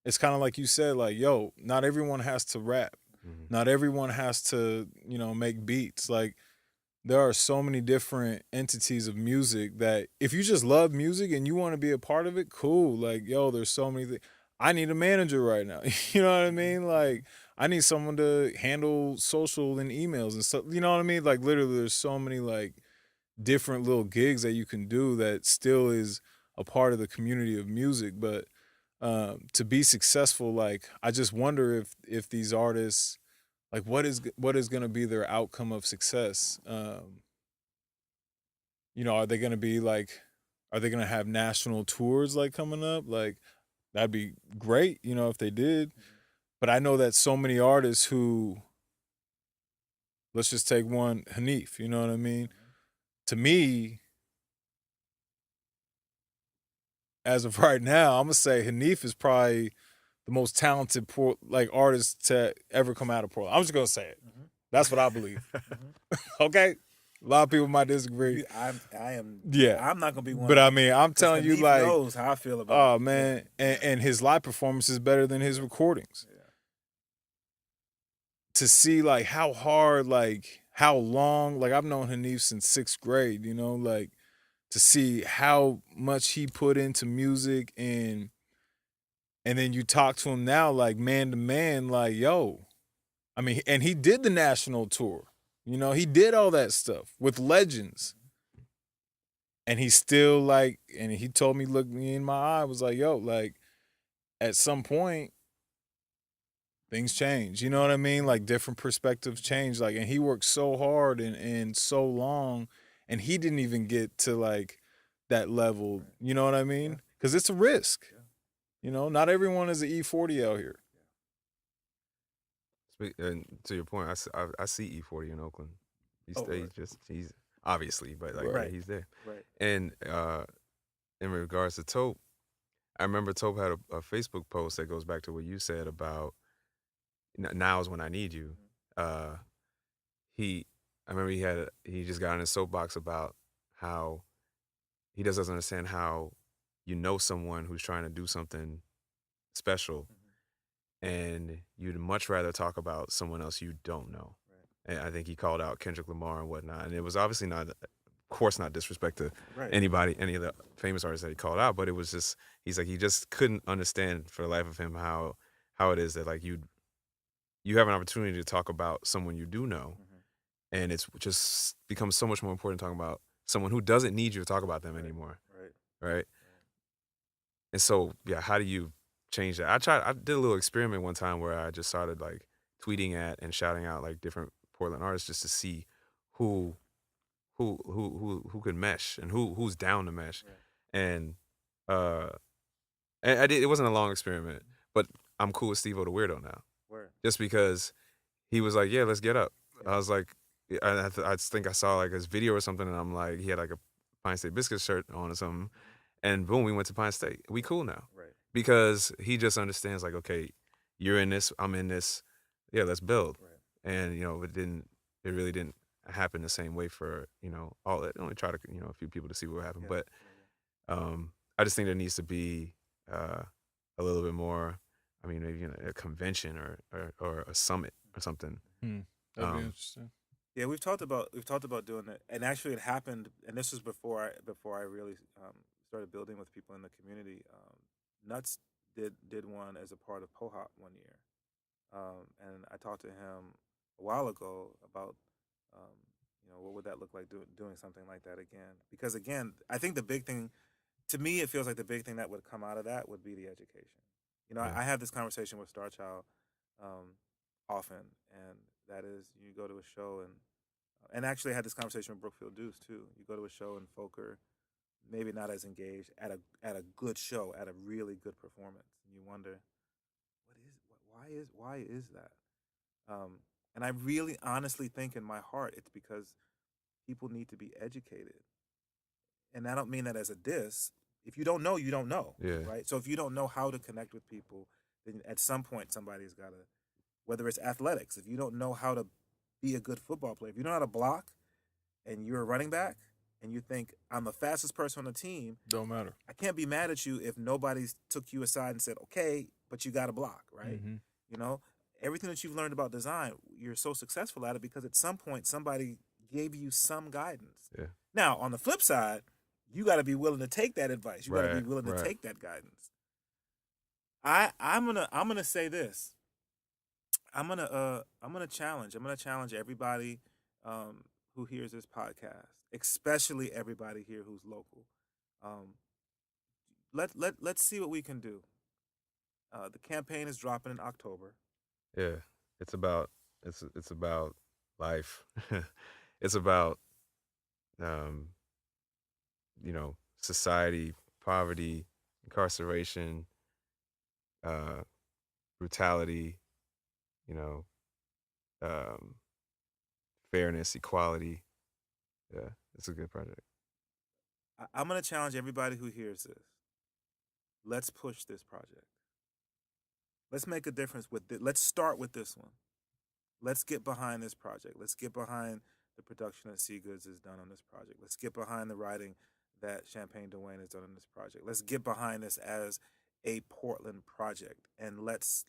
it's kind of like you said, like, yo, not everyone has to rap, not everyone has to make beats, like, there are so many different entities of music that if you just love music and you want to be a part of it, cool. Like, yo, there's so many things. I need a manager right now. You know what I mean? Like, I need someone to handle social and emails and stuff. You know what I mean? Like, literally, there's so many, like, different little gigs that you can do that still is a part of the community of music. But to be successful, like, I just wonder if these artists, like, what is going to be their outcome of success. Are they going to be like, are they going to have national tours, like, coming up? Like, that'd be great, if they did. But I know that so many artists who, let's just take one, Hanif, you know what I mean? To me, as of right now, I'm gonna say Hanif is probably the most talented artist to ever come out of Portland. I'm just gonna say it. That's what I believe. Okay, a lot of people might disagree. I am. Yeah, I'm not gonna be one. But I mean, I'm 'cause telling you, Hanif like, knows how I feel about. oh man, and his live performance is better than his recordings. Yeah. To see, like, how hard, like, how long, like, I've known Hanif since 6th grade. Like, to see how much he put into music, and then you talk to him now, like, man to man, like, yo, I mean, and he did the national tour. He did all that stuff with legends. And he still, like, and he told me, look me in my eye, was like, yo, like, at some point, things change. You know what I mean? Like, different perspectives change. Like, and he worked so hard and so long, and he didn't even get to, like, that level. You know what I mean? Because it's a risk. Not everyone is an E40 out here. And to your point, I see E40 in Oakland. Right. He's obviously, but like, Right. yeah, he's there. Right. And in regards to Tope, I remember Tope had a Facebook post that goes back to what you said about now is when I need you. I remember he just got in his soapbox about how he doesn't understand how someone who's trying to do something special, and you'd much rather talk about someone else you don't know. And I think he called out Kendrick Lamar and whatnot, and it was obviously not, of course, not disrespect to anybody, any of the famous artists that he called out, but it was just, he's like, he just couldn't understand for the life of him how it is that, like, you have an opportunity to talk about someone you do know, and it's just becomes so much more important talking about someone who doesn't need you to talk about them anymore. Right. And so, yeah, how do you change that? I did a little experiment one time where I just started, like, tweeting at and shouting out, like, different Portland artists just to see who could mesh and who's down to mesh. And I did. It wasn't a long experiment, but I'm cool with Steve-O the Weirdo now. Just because he was like, yeah, let's get up. I was like, I think I saw, like, his video or something, and I'm like, he had, like, a Pine State Biscuits shirt on or something, and boom, we went to Pine State. We cool now. Because he just understands, like, okay, you're in this, I'm in this, yeah, let's build. And it really didn't happen the same way for all that. Only try to a few people to see what happened, but I just think there needs to be a little bit more. I mean, maybe a convention or a summit or something. That'd be interesting. Yeah, we've talked about doing it, and actually it happened. And this was before I really started building with people in the community. Nuts did one as a part of POHOP one year, and I talked to him a while ago about what would that look like doing something like that again. Because again, I think the big thing to me, it feels like the big thing that would come out of that would be the education. Yeah. I have this conversation with Star Child often, and that is you go to a show and actually I had this conversation with Brookfield Deuce too. You go to a show and folk are maybe not as engaged at a good show, at a really good performance, and you wonder why is that? And I really honestly think in my heart it's because people need to be educated, and I don't mean that as a diss. If you don't know, you don't know, Yeah. right? So if you don't know how to connect with people, then at some point somebody's got to, whether it's athletics, if you don't know how to be a good football player, if you don't know how to block, and you're a running back, and you think I'm the fastest person on the team, Don't matter. I can't be mad at you if nobody's took you aside and said, okay, but you got to block, right? Mm-hmm. You know, everything that you've learned about design, you're so successful at it because at some point somebody gave you some guidance. Yeah. Now, on the flip side, you got to be willing to take that advice. You got to be willing to right. take that guidance. I'm gonna say this. I'm gonna challenge everybody who hears this podcast, especially everybody here who's local. Let's see what we can do. The campaign is dropping in October. Yeah. It's about life. It's about society, poverty, incarceration, brutality, you know, fairness, equality. Yeah, it's a good project. I'm gonna challenge everybody who hears this. Let's push this project. Let's make a difference with it. Let's start with this one. Let's get behind this project. Let's get behind the production that Cee Goods has done on this project. Let's get behind the writing that Champagne Duane has done on this project. Let's get behind this as a Portland project, and let's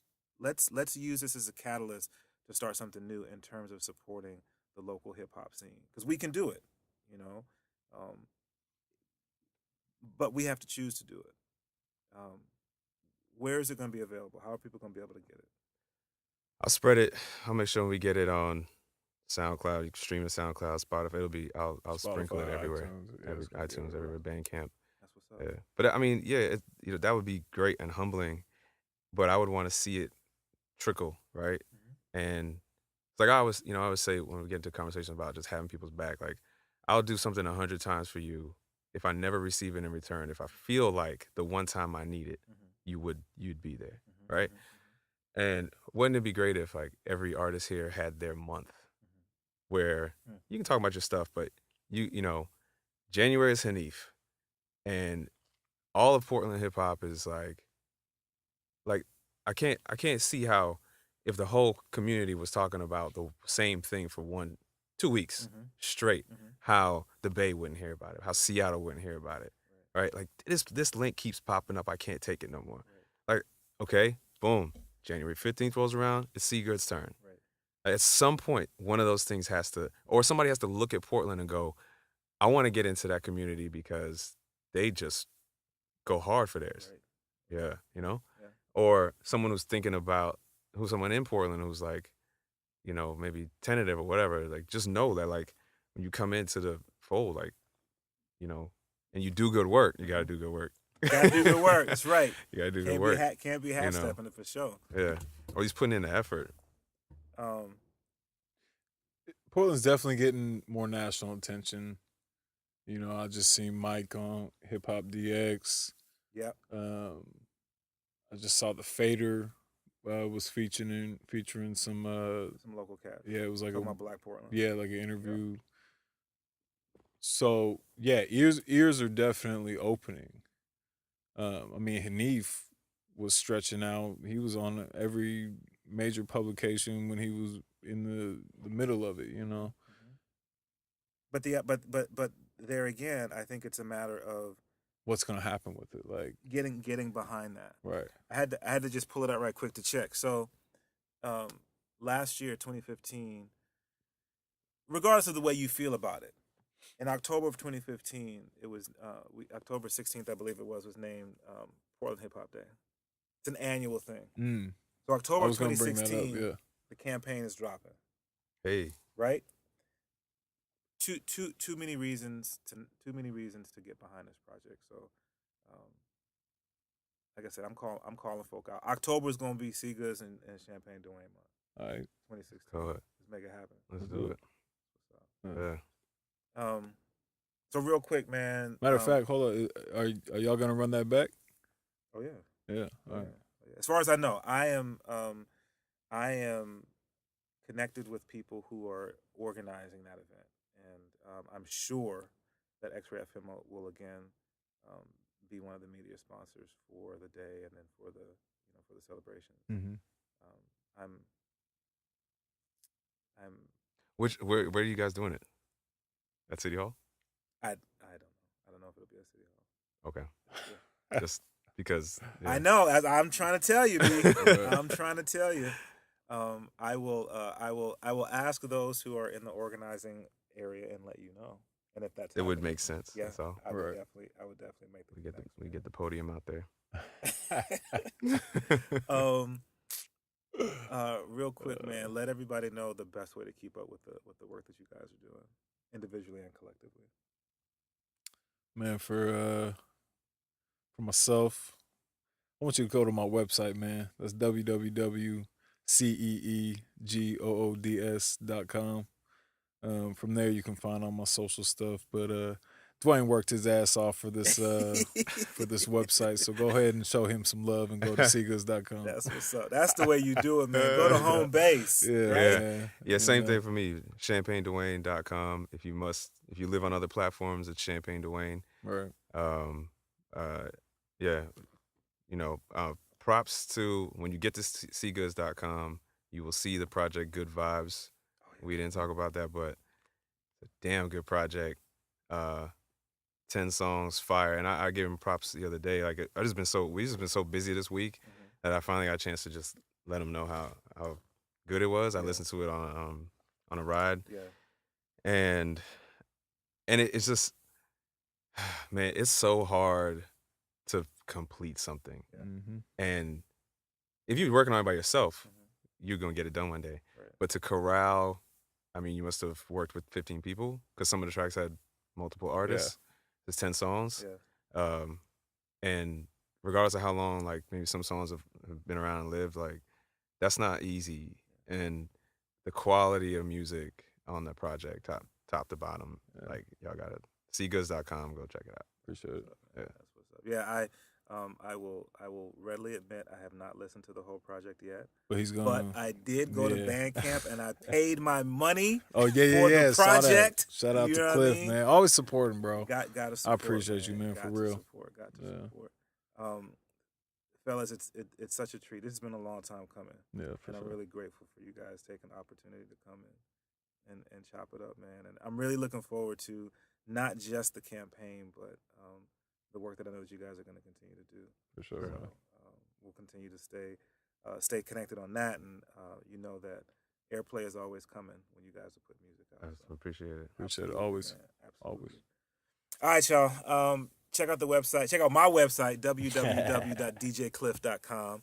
use this as a catalyst to start something new in terms of supporting the local hip hop scene because we can do it, you know. But we have to choose to do it. Where is it going to be available? How are people going to be able to get it? I'll spread it. I'll make sure we get it on SoundCloud. You can stream it SoundCloud, Spotify. I'll sprinkle it everywhere. iTunes, everywhere. Bandcamp. That's what's up. Yeah, but I mean, yeah, that would be great and humbling. But I would want to see it trickle, right? Mm-hmm. And it's like I always say when we get into conversations about just having people's back, like I'll do something 100 times for you if I never receive it in return. If I feel like the one time I need it, you'd be there, right? And wouldn't it be great if like every artist here had their month where you can talk about your stuff, but you know, January is Hanif, and all of Portland hip hop is like I can't see how if the whole community was talking about the same thing for 2 weeks straight, how the Bay wouldn't hear about it, how Seattle wouldn't hear about it, right? Like this link keeps popping up. I can't take it no more. Like, okay, boom. January 15th rolls around, it's Cee Goods' turn. Right. At some point, one of those things has to, or somebody has to look at Portland and go, I want to get into that community because they just go hard for theirs. Right. Yeah, you know? Yeah. Or someone who's thinking about, someone in Portland who's like, you know, maybe tentative or whatever, like just know that like when you come into the fold, like, you know, and you do good work, you got to do good work. You gotta do good work. That's right. You gotta do good work. Can't be half stepping it for sure. Yeah, or he's putting in the effort. Portland's definitely getting more national attention. You know, I just seen Mike on Hip Hop DX. Yep. I just saw the Fader was featuring some local cats. Yeah, it was like a Black Portland. Yeah, like an interview. Yep. So yeah, ears are definitely opening. I mean, Hanif was stretching out. He was on every major publication when he was in the middle of it, you know. But there again, I think it's a matter of what's gonna happen with it. Like getting behind that. right. I had to just pull it out right quick to check. So, last year, 2015, regardless of the way you feel about it, in October of 2015, it was October 16th, I believe it was named Portland Hip Hop Day. It's an annual thing. So I October of was gonna bring that up. 2016, Yeah. the campaign is dropping. Hey, Right? Too many reasons to get behind this project. So, like I said, I'm calling folk out. October is gonna be Cee Goods and Champagne Duane month. All right. 2016. go ahead. Let's make it happen. Let's do it. Yeah. Yeah. So real quick, man. Matter of fact, hold on. Are y'all gonna run that back? Oh yeah. Yeah. All right. As far as I know, I am connected with people who are organizing that event, and I'm sure that X-Ray FM will again be one of the media sponsors for the day and then for the celebration. Mm-hmm. I'm Where are you guys doing it? At City Hall? I don't know. I don't know if it'll be at City Hall. Okay. Yeah. Just because I know, as I'm trying to tell you, B. I'm trying to tell you. I will ask those who are in the organizing area and let you know. And if that's it would make sense. yeah, That's all. I would Right. definitely make the We get connection. we get the podium out there. Real quick, man, let everybody know the best way to keep up with the work that you guys are doing, individually and collectively. Man, for myself, I want you to go to my website, man. That's www.ceegoods.com. From there, you can find all my social stuff. But Duane worked his ass off for this for this website, so go ahead and show him some love and go to ceegoods.com. That's what's up. That's the way you do it, man. Go to home base. Yeah, right? man. Yeah, same thing for me. ChampagneDuane.com. If you live on other platforms, it's Champagne Duane. Right. Yeah, props to when you get to CeeGoods.com, you will see the project Good Vibes. We didn't talk about that, but it's a damn good project. 10 songs, fire. And I gave him props the other day. Like we've just been so busy this week that I finally got a chance to just let him know how good it was. I listened to it on a ride. Yeah. And it's just, man, it's so hard to complete something. Yeah. Mm-hmm. And if you're working on it by yourself, you're going to get it done one day. Right. But to corral, I mean, you must have worked with 15 people because some of the tracks had multiple artists. There's 10 songs. Yeah. And regardless of how long, like maybe some songs have been around and lived, like that's not easy. And the quality of music on that project, top to bottom, like y'all got it. CeeGoods.com, go check it out. Appreciate it. Yeah. That's what's up. Yeah, I will readily admit I have not listened to the whole project yet. But he's But going. I did go to Bandcamp and I paid my money. Oh yeah, for yeah. the project. Shout out You to know what I Klyph, mean? man. Always supporting, bro. Got to support. I appreciate you, man, for real. Got to support. Fellas, it's such a treat. This has been a long time coming. Yeah, for and sure. I'm really grateful for you guys taking the opportunity to come in and chop it up, man. And I'm really looking forward to not just the campaign, but the work that I know that you guys are going to continue to do. For sure. So, we'll continue to stay connected on that, and you know that airplay is always coming when you guys will put music out. I appreciate it. Appreciate it. Always. Man. Always. All right, y'all. Check out the website. Check out my website, www.djklyph.com.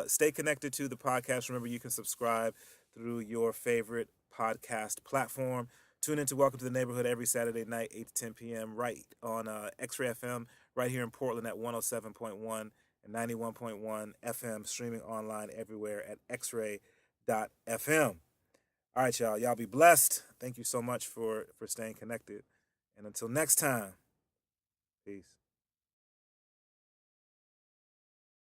Stay connected to the podcast. Remember, you can subscribe through your favorite podcast platform. Tune in to Welcome to the Neighborhood every Saturday night, 8 to 10 p.m. right on X-Ray FM, right here in Portland at 107.1 and 91.1 FM, streaming online everywhere at xray.fm. All right, y'all. Y'all be blessed. Thank you so much for staying connected. And until next time, peace.